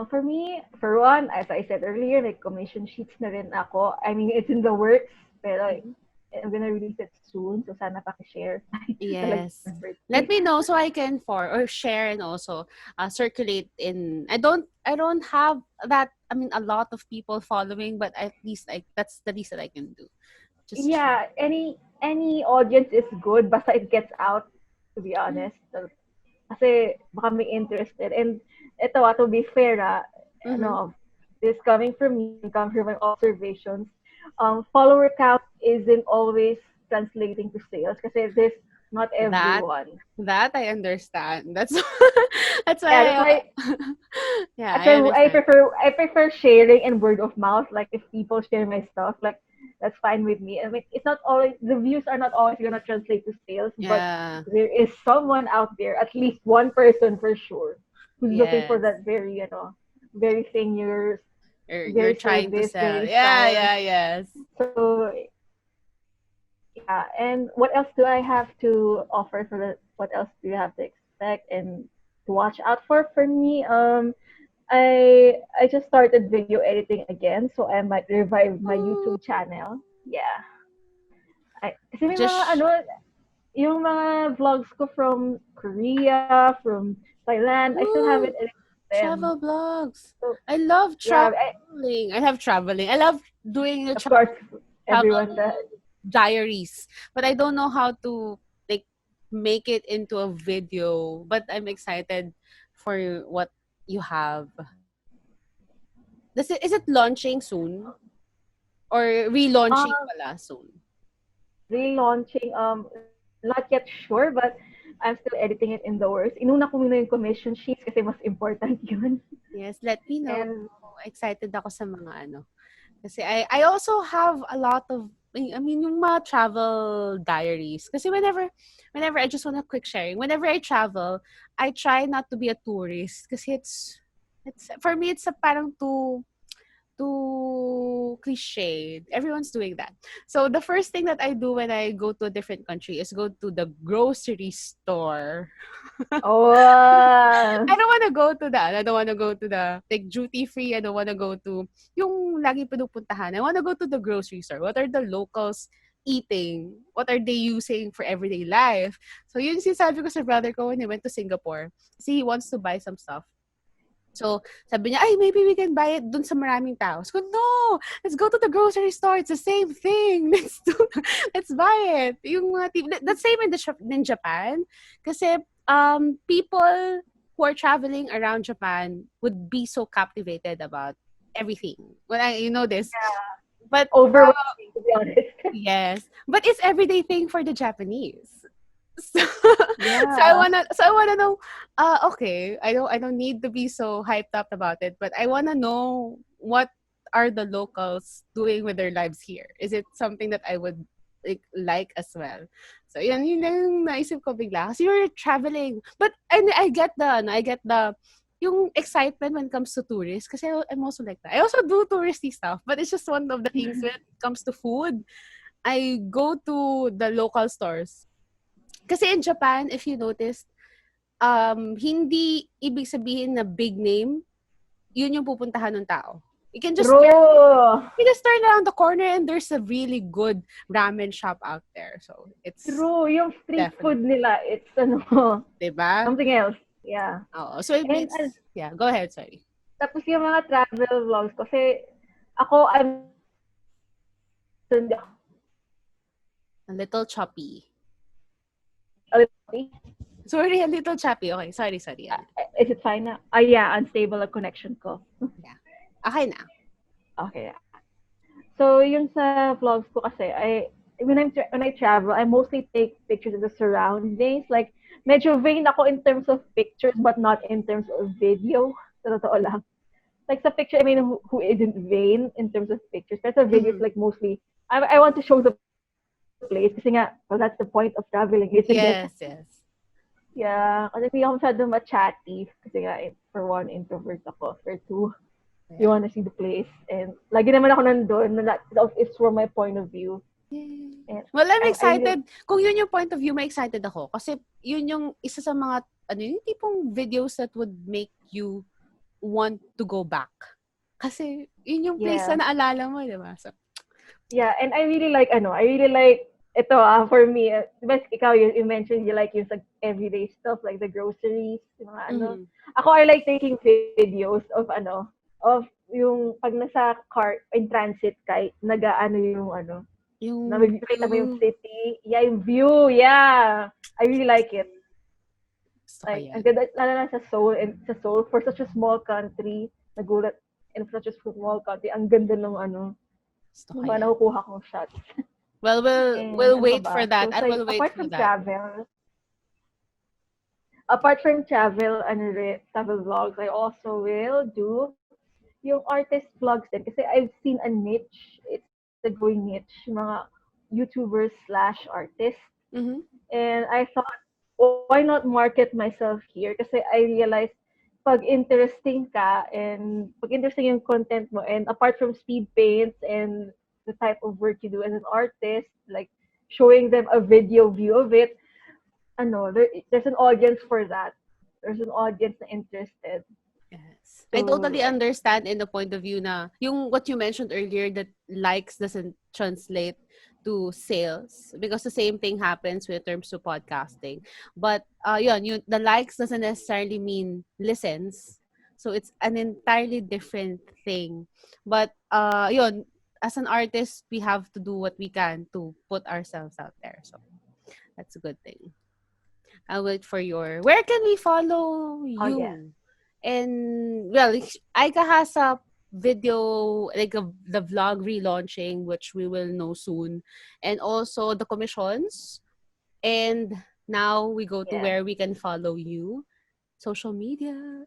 For me, for one, as I said earlier, like commission sheets na rin ako. I mean, it's in the works, pero Mhm. I'm gonna release it soon. So sana paki-share. Talagang Yes. birthday. Let me know so I can for or share and also circulate in. I don't have that. I mean, a lot of people following, but at least like that's the least that I can do. Just share. Yeah, any audience is good basta it gets out, to be honest. So, kasi baka may interested. And ito, to be fair, Mm-hmm. ano, this coming from me and coming from my observations, follower count isn't always translating to sales kasi there's not That everyone. that I understand. That's that's Yeah, why that's why yeah, that's I why I understand. prefer I prefer sharing and word of mouth. Like if people share my stuff, like that's fine with me. I mean, it's not always the views are not always gonna translate to sales, but Yeah. there is someone out there, at least one person for sure, who's looking for Yes. that very thing You're very trying to service, sell. very Yeah, style. yeah, yes. So yeah, and what else do I have to offer for the? What else do you have to expect? And to watch out for me. I just started video editing again, so I might revive my Ooh, YouTube channel. Yeah. Kasi may mga just yung mga vlogs ko from Korea, from Thailand, I still haven't ooh, edited them. travel blogs. So I love yeah, traveling. I love traveling. I love doing the of course, travel everyone does. diaries, but I don't know how to like make it into a video. But I'm excited for what you have. Is it launching soon or relaunching Um, pala soon? Relaunching, not yet sure, but I'm still editing it in the works. Inuna ko muna yung commission sheets kasi mas important yun. Yes, let me know. And Excited ako sa mga ano. Kasi I also have a lot of I mean yung mga travel diaries. Kasi whenever I just want a quick sharing, whenever I travel, I try not to be a tourist kasi it's for me it's a parang too cliche. Everyone's doing that. So the first thing that I do when I go to a different country is go to the grocery store. oh, I don't wanna go to the I don't wanna go to the like duty free. I don't wanna go to yung lagi pinupuntahan. I wanna go to the grocery store. What are the locals eating? What are they using for everyday life? So yun sinasabi ko sa brother ko when he went to Singapore. Kasi he wants to buy some stuff. So, sabi niya, ay, maybe we can buy it dun sa maraming tao. So, no! Let's go to the grocery store. It's the same thing. Let's buy it. Yung mga that's same in Japan. Kasi, people who are traveling around Japan would be so captivated about everything. Well, you know this. But, overwhelming to be honest. yes. But it's everyday thing for the Japanese. So, Yeah. so I wanna know, okay, I don't need to be so hyped up about it, but I wanna know what are the locals doing with their lives here? Is it something that I would like as well? So yun yung naisip ko bigla. Kasi you're traveling. But and I get the yung excitement when it comes to tourists kasi I'm also like that. I also do touristy stuff, but it's just one of the things when it comes to food. I go to the local stores. Kasi in Japan, if you noticed, hindi ibig sabihin na big name, yun yung pupuntahan ng tao. True. You just turn around the corner and there's a really good ramen shop out there. So, it's True. Yung street definitely, food nila, it's diba? something else. Yeah. Oo. So, it And makes, yeah, go ahead, sorry. tapos yung mga travel vlogs kasi ako, I'm not a foodie. So, hindi ako A little choppy. a little choppy. Sorry, a little choppy. Okay, sorry. Uh, is it fine na? Yeah, unstable ang connection ko. Yeah. Okay na. Okay. So, yung sa vlogs ko kasi, when I travel, I mostly take pictures of the surroundings. Like, medyo vain ako in terms of pictures, but not in terms of video. Sa totoo lang. Like, sa picture, I mean, who isn't vain in terms of pictures. Pero sa videos, Mhm. like, mostly, I want to show the place. Kasi nga, well, that's the point of traveling, isn't it? Yes, yes. Yeah, kasi hindi ako masyado ma-chatty. Kasi nga, for one, introvert ako. For two, you Yeah. wanna see the place. And lagi naman ako nandun. It's from my point of view. Yay. And Well, I'm I really, excited. Kung yun yung point of view, may excited ako. Kasi yun yung isa sa mga, yung tipong videos that would make you want to go back. Kasi yun yung place yeah. na naalala mo, di ba? So, Yeah, and I really like, ito for me, diba ikaw, you mentioned you like yung sa everyday stuff, like the groceries, yung mga ano. mhm. Ako, I like taking videos of of yung pag nasa car, in transit ka, nag-ano yung Yung nakita mo yung view, city. Yeah, yung view. Yeah. I really like it. gusto ko Like, ang yan. ganda, lalo na sa Seoul, for such a small country, nagulat, in such a small country, ang ganda ng Gusto ko ng mga yan. nakukuha kong shots. Well, And we'll ano pa wait ba? for that. So, I will wait apart for from that. travel, travel vlogs, I also will do yung artist vlogs din. Kasi I've seen a niche, it's a growing niche, mga YouTubers slash artists. Mhm. And I thought, why not market myself here? Kasi I realized, pag interesting yung content mo, and apart from speed paints and the type of work you do as an artist, like showing them a video view of it, there's an audience for that. there's an audience na interested. Yes. I So totally understand in the point of view na yung what you mentioned earlier that likes doesn't translate to sales because the same thing happens with terms to podcasting. But yun, the likes doesn't necessarily mean listens. So it's an entirely different thing. But yun, as an artist, we have to do what we can to put ourselves out there. So that's a good thing. I'll wait for your. Where can we follow oh yeah, you? And well, Aika has a video like the vlog relaunching, which we will know soon, and also the commissions. And now we go to yeah. where we can follow you, social media.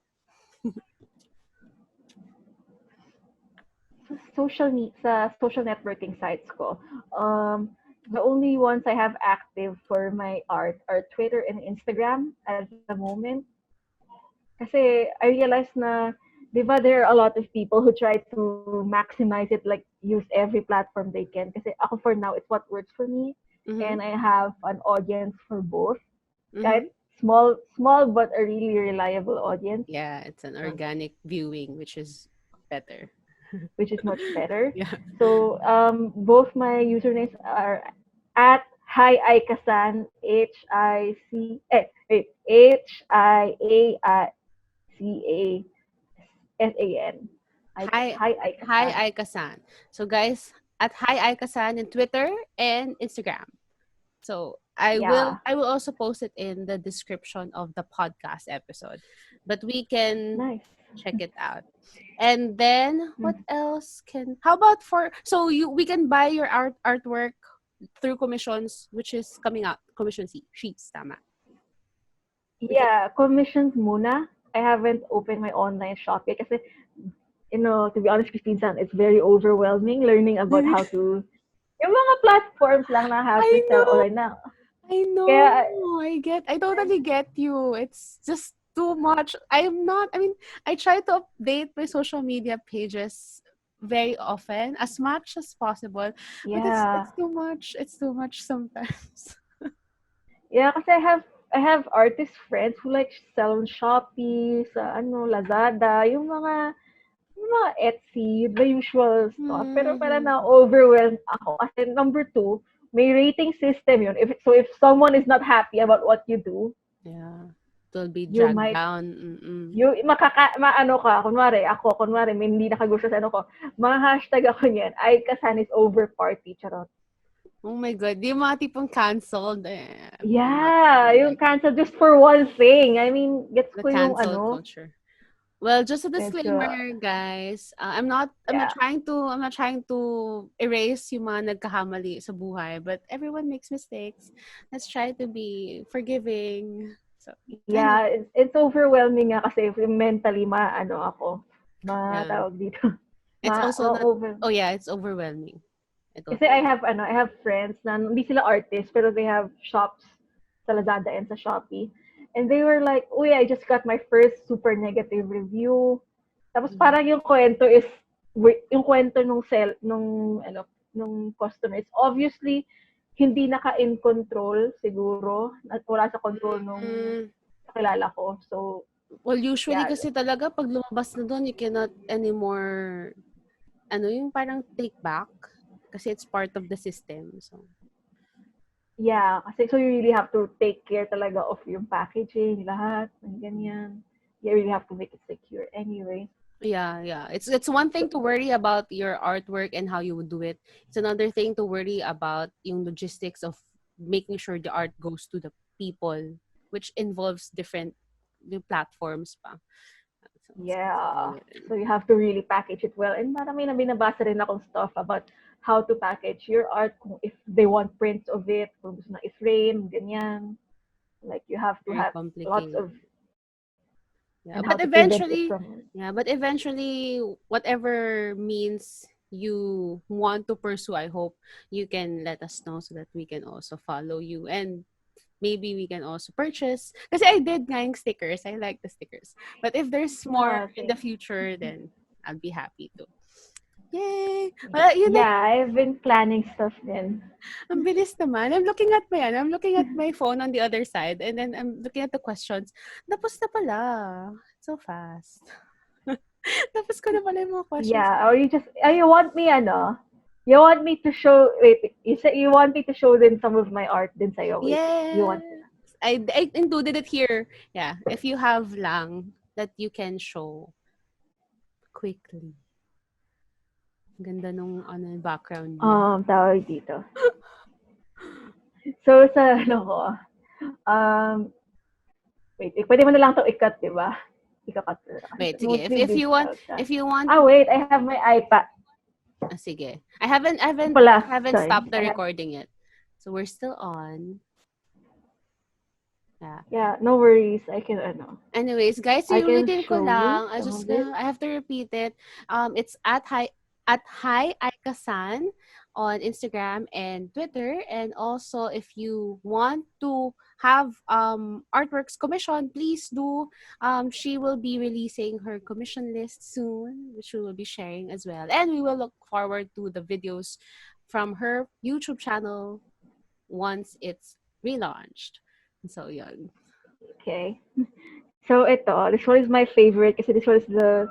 Sa social networking sites ko. The only ones I have active for my art are Twitter and Instagram at the moment. Kasi I realized na, di ba, there are a lot of people who try to maximize it, like use every platform they can. Kasi ako for now, it's what works for me. Mm-hmm. And I have an audience for both. Mm-hmm. Kahit small but a really reliable audience, Yeah, it's an organic viewing, which is better. which is much better. Yeah. So both my usernames are at Hi Aica-san, Hicasan. Hi, Hi hi Aica-san. Aika-san. So guys, at hi Aika-san in Twitter and Instagram. So Yeah, I will also post it in the description of the podcast episode. But we can nice. check it out. And then what Mm. else can how about for so you we can buy your artwork through commissions which is coming out commission sheets tama. We can Yeah, commissions muna. I haven't opened my online shop yet kasi, to be honest, Christine, it's very overwhelming learning about how to, yung mga platforms lang na how to I sell know. online na. I know. Kaya, I totally get you. It's just too much. I'm not, I mean, I try to update my social media pages very often, as much as possible, but yeah. it's too much. It's too much sometimes. Yeah, kasi I have artist friends who like sell on Shopee, sa Lazada, yung mga Etsy, the usual stuff. Pero parang Mhm. na-overwhelmed ako kasi number two, may rating system yun. If someone is not happy about what you do, Yeah. It will be you dragged might down. Mm-mm. maano ka, kunwari, may hindi nakagusto sa ano ko, mga hashtag ako niyan, ay kasan is over party, charot. Oh my God. Di yung mga tipong canceled. I'm not Yeah, doing yung that. cancel just for one thing. I mean, gets The ko yung cancel culture. Well, just a medyo, disclaimer, guys. yeah. I'm not trying to erase yung mga nagkakamali sa buhay, but everyone makes mistakes. Let's try to be forgiving. So, Yeah, anyway, it's overwhelming nga kasi mentally ako, yeah. tawag dito, It's also not over. oh yeah, it's overwhelming. I Kasi I totally. have I have friends na hindi sila artists pero they have shops sa Lazada and sa Shopee. And they were like, "Uy, I just got my first super negative review." Tapos Mhm. parang yung kwento is yung kwento nung customer is obviously hindi naka-in control siguro at wala sa control nung Mm, kakilala ko. So, well, usually yeah, kasi talaga pag lumabas na doon, you cannot anymore yung parang take back kasi it's part of the system. So, yeah, kasi so you really have to take care talaga of yung packaging, lahat, ng ganyan. You really have to make it secure anyway. yeah, yeah. It's one So, thing to worry about your artwork and how you would do it. It's another thing to worry about yung logistics of making sure the art goes to the people, which involves different yung platforms pa. So, yeah. yun. So you have to really package it well. And marami na binabasa rin akong stuff about how to package your art, kung if they want prints of it, kung gusto na i-frame, ganyan. Like you have to Very have lots complicated. of, and Yeah, how to prevent it from, but eventually, whatever means you want to pursue, I hope you can let us know so that we can also follow you and maybe we can also purchase. Kasi I did nga yung stickers. I like the stickers. But if there's more yeah, in the thanks. future, then I'll be happy to. Yay! Well, yun na, Yeah, I've been planning stuff then. ang bilis naman. I'm looking at my phone on the other side and then I'm looking at the questions. Tapos na pala. So fast. Tapos ko na pala yung mga questions. Yeah, or you want me, you want me to show, wait, you want me to show them some of my art din sa'yo, wait, you Yes. want to, I included it here. Yeah. If you have lang that you can show quickly. Ganda nung ano, background niya. tawag dito. So, sa, um, wait, pwede mo na lang ito ikat, di ba? Ikakat ko na. Wait, sige. Mostly digital siya. If you want, Wait, I have my iPad. sige. Pala, I haven't sorry. stopped the recording yet. So we're still on. Yeah. Yeah, no worries. Anyways, guys, I can ulitin ko show you lang. some of it. I have to repeat it. It's at hi Aica-san on Instagram and Twitter. And also, if you want to have artworks commission, please do. She will be releasing her commission list soon, which we will be sharing as well. And we will look forward to the videos from her YouTube channel once it's relaunched. So, yun. Okay. So this one is my favorite kasi this was the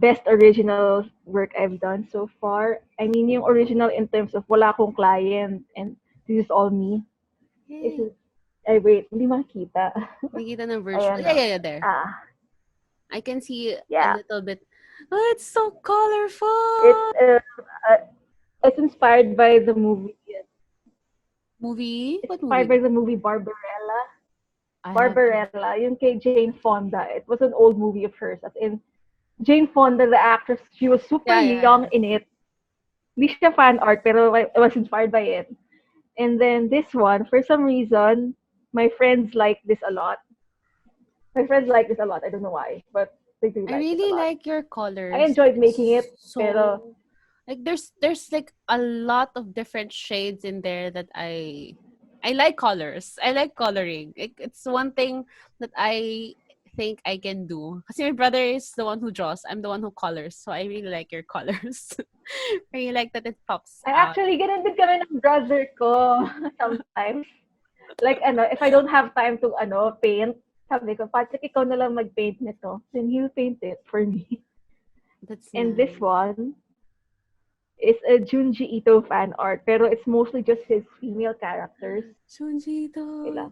best original work I've done so far. I mean, yung original in terms of wala akong client and this is all me. This Yay. is, ay wait, hindi makita. Nakikita ng version. Ayan Yeah, there. Ah, I can see a yeah. little bit. Oh, it's so colorful. It's inspired by the movie. Movie? It's What inspired by movie? the movie Barbarella. I haven't. Barbarella, yung kay Jane Fonda. It was an old movie of hers. As in, Jane Fonda, the actress, she was super young Yeah. in it. Hindi siya fan art, pero I was inspired by it. And then this one, for some reason, my friends like this a lot. My friends like this a lot. I don't know why, but they do I like it a really lot. like your I colors. enjoyed making It's it, pero so like there's like a lot of different shades in there that I like colors. I like coloring. It's one thing that I think I can do. Kasi my brother is the one who draws. I'm the one who colors. So I really like your colors. I really like that it pops I out. actually, ganun din kami ng brother ko sometimes. Like, if I don't have time to, paint, sabi ko, Patrick, ikaw na lang mag-paint nito. Then he'll paint it for me. That's And this nice. one is a Junji Ito fan art, pero it's mostly just his female characters. Sunjito. Sila.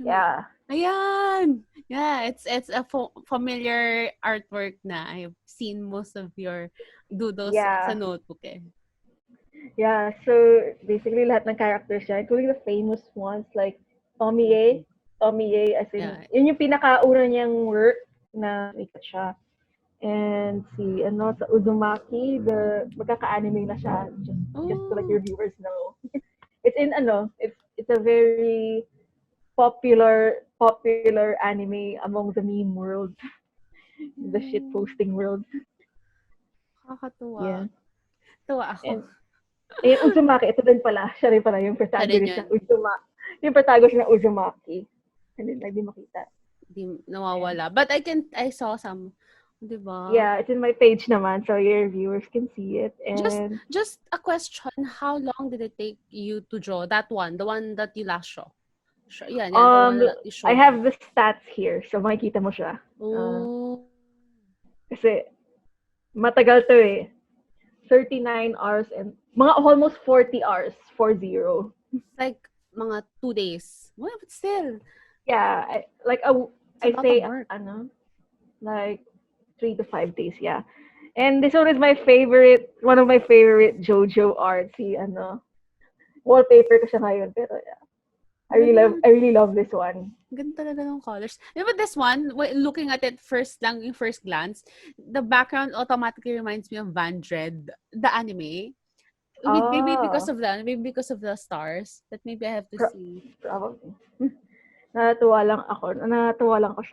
Yeah. Ayan! Yeah, it's a familiar artwork na. I've seen most of your doodles sa Yeah. notebook eh. Yeah, so basically lahat ng characters niya, including the famous ones like Tommy A. Tommy A, as in, Yeah. yun yung pinakauna niyang work na sikat siya. And sa Uzumaki, magkaka-anime na siya, just to let your viewers know. It's in, it's a very popular anime among the meme world, the shit posting world. Kakatuwa. Yeah. Tuwa ako. And Uzumaki, ito din pala. Siya rin pala yung protagonist yun. ng Uzumaki. Yung protagonist ng Uzumaki. And then, hindi makita. Di nawawala. But I saw some. Diba? Yeah, it's in my page naman, so your viewers can see it. And Just a question, how long did it take you to draw that one? The one that you last show? Yan, the one that you showed. I have the stats here, so makikita mo siya. Kasi matagal to eh. 39 hours and mga almost 40 hours, 40. It's like mga 2 days. Well, but still. Yeah, I say like 3 to 5 days, yeah. And this one is one of my favorite JoJo art. Wallpaper ko siya ngayon, pero yeah. I really love this one. Ganda talaga ng colors. But this one, looking at it first glance, the background automatically reminds me of Van Dread, the anime. Maybe because of that, maybe because of the stars. That maybe I have to see. Probably. Natuwa lang ako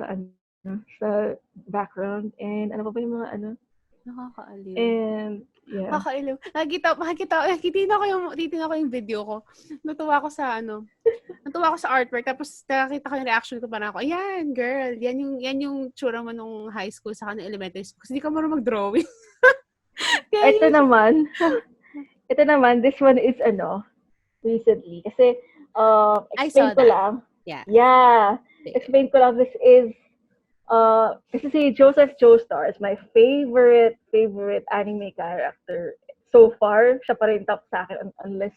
sa background, and ano pa ba yung mga Nakakaaliw. And yeah. Nakakaaliw. Titingnan ko yung video ko. Natuwa ko sa artwork, tapos nakita ko yung reaction ko, parang ako, ayan, girl, yan yung tsura mo nung high school sa elementary school. Kasi hindi ka marunong mag-drawing. Yeah, Ito naman, ito naman, this one is recently. Kasi, I explain saw ko that. lang. Yes. Yeah, Sige. explain ko lang. This is, kasi si Joseph Joestar is my favorite anime character. So far, siya pa rin top sa akin unless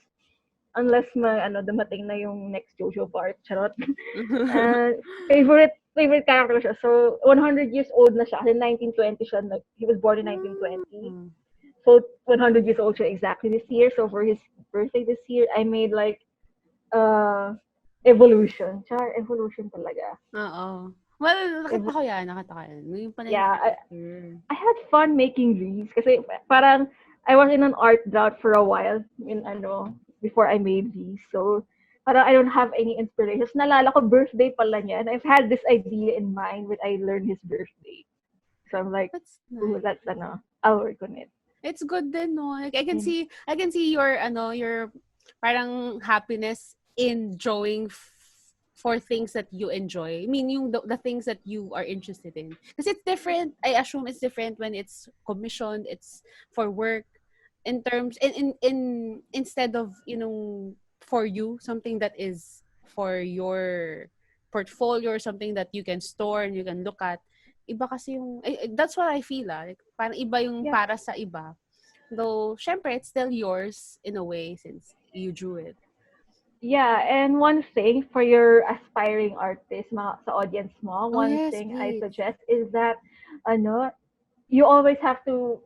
dumating na yung next JoJo part. Charot. And favorite character siya. So, 100 years old na siya. Kasi 1920 siya. He was born in 1920. Mm. So, 100 years old siya exactly this year. So, for his birthday this year, I made like, uh, evolution. Char, evolution talaga. Oo. Well, nakita Ev- ko yan, nakita ko yan. Yung pala yung yeah, character. I had fun making reels kasi parang I was in an art drought for a while before I made these. So parang I don't have any inspirations. Nalala ko birthday pala niya and I've had this idea in mind when I learned his birthday. So I'm like, That's oh, nice. that's I'll work on it. It's good din, no? Like, And I can see your, your parang happiness in drawing for things that you enjoy. I mean, the things that you are interested in. Because it's different. I assume it's different when it's commissioned, it's for work. In terms, instead of, for you, something that is for your portfolio or something that you can store and you can look at. Iba kasi yung, that's what I feel, like, parang iba yung yeah, para sa iba. Though, syempre, it's still yours in a way since you drew it. yeah, and one thing for your aspiring artist, mga sa audience mo, Oh, one yes, thing I please. suggest is that ano, you always have to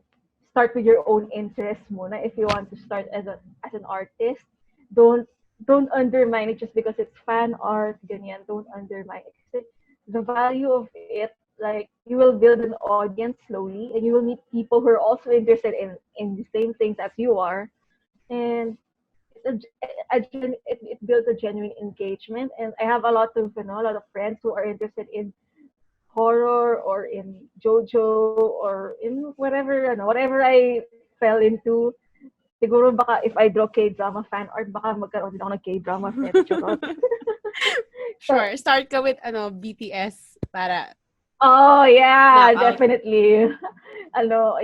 start with your own interests muna if you want to start as an artist. Don't don't undermine it just because it's fan art, ganyan. Don't undermine it. Kasi the value of it, like you will build an audience slowly and you will meet people who are also interested in the same things as you are. And it builds a genuine engagement. And I have a lot of friends who are interested in horror or in JoJo or in whatever I fell into. Siguro baka if I draw K-drama fan art, baka magkaroon din ako ng K-drama friends, charot. So, Sure. Start ka with, BTS para oh yeah, knockout. definitely.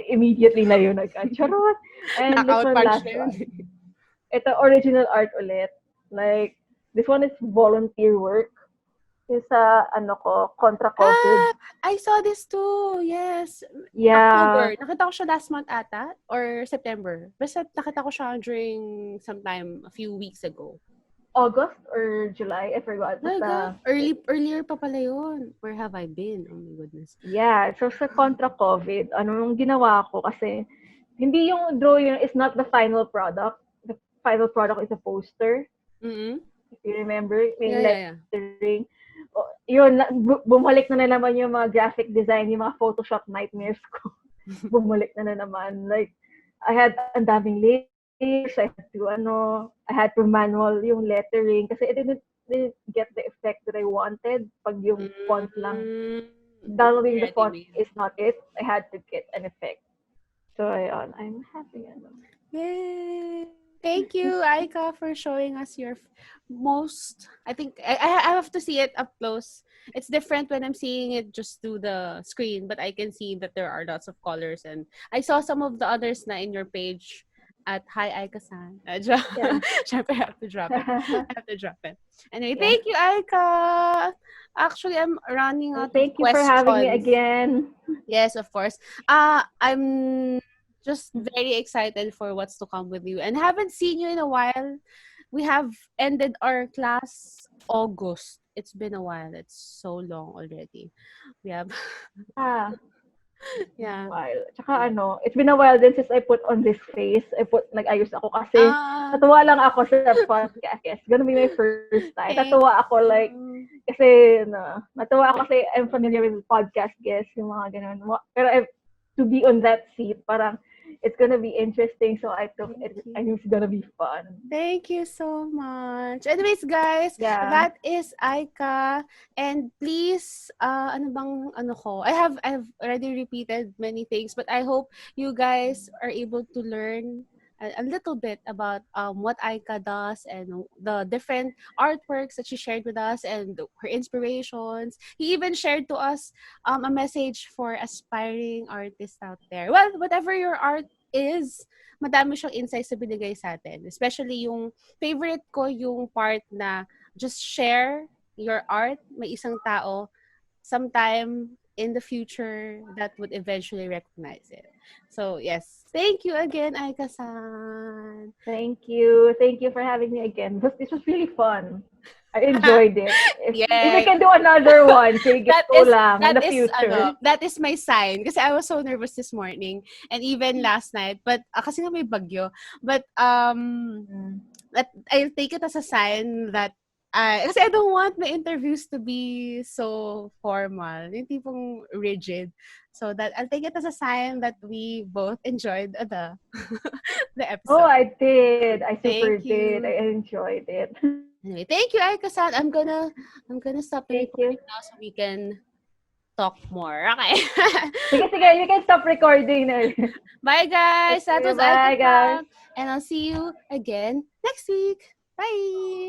Immediately na yun charot. And this Knockout one, punch last na yun. one. Ito, original art ulit. Like, this one is volunteer work. Yung sa, contra COVID. Ah, I saw this too. Yes. Yeah, October. Nakita ko siya last month ata or September. Basta nakita ko siya during sometime a few weeks ago. August or July, I forgot. Talaga? Basta, Earlier pa pala yun. Where have I been? Oh my goodness. yeah. So, sa contra COVID, yung ginawa ko kasi, hindi yung drawing is not the final product. The final product is a poster. Mm-hmm. If you remember, Yeah, may yeah, yeah. lettering. Yun, bumalik na naman yung mga graphic design, yung mga Photoshop nightmares ko. Bumalik na naman. Like, I had ang daming layers. I had to manual yung lettering kasi it didn't get the effect that I wanted pag yung font lang. Mm, Downloading the ready font made. is not it. I had to get an effect. So, ayun, I'm happy. Yay! Thank you, Aika, for showing us your most. I think I have to see it up close. It's different when I'm seeing it just through the screen, but I can see that there are lots of colors, and I saw some of the others na in your page at Hi Aica-san. Yeah. Syempre, I have to drop it. I have to drop it. Anyway, Yeah. thank you, Aika. Actually, I'm running Well, out of thank you for having me questions. again. Yes, of course. I'm just very excited for what's to come with you and haven't seen you in a while. We have ended our class August. It's been a while. It's so long already. We have Yeah. It's been a yeah. while. Tsaka it's been a while din since I put on this face. Nag-ayos ako kasi Ah, natuwa lang ako sa podcast. It's gonna be my first time. Natuwa thank ako like, you. kasi natuwa ako kasi I'm familiar with podcast guests, yung mga ganun. Pero to be on that seat, parang it's gonna be interesting. So I took Thank it. I you. knew it's gonna be fun. Thank you so much. Anyways, guys, Yeah. that is Aika. And please, ano bang ano ko? I've already repeated many things, but I hope you guys are able to learn a little bit about what Aika does and the different artworks that she shared with us and her inspirations. He even shared to us a message for aspiring artists out there. Well, whatever your art is, madami siyang insights na binigay sa atin. Especially yung favorite ko yung part na just share your art, may isang tao sometime in the future that would eventually recognize it. So yes, thank you again, Aika-san. Thank you for having me again. This was really fun. I enjoyed it. If we Yeah, can do another one, sige, that go is lang in that the is future. that is my sign kasi I was so nervous this morning and even last night but kasi nga may bagyo but Mm. that I'll take it as a sign that kasi I don't want my interviews to be so formal, yung tipong rigid. So that I'll take it as a sign that we both enjoyed the Oh, episode. I did. I super Thank did. I you. enjoyed it. Anyway, thank you, Aika-san. I'm gonna stop the Thank you. recording now so we can talk more. Okay. Sige, sige. You can stop recording na. Bye, guys. That Okay, was bye, guys. Aika-san. And I'll see you again next week. Bye.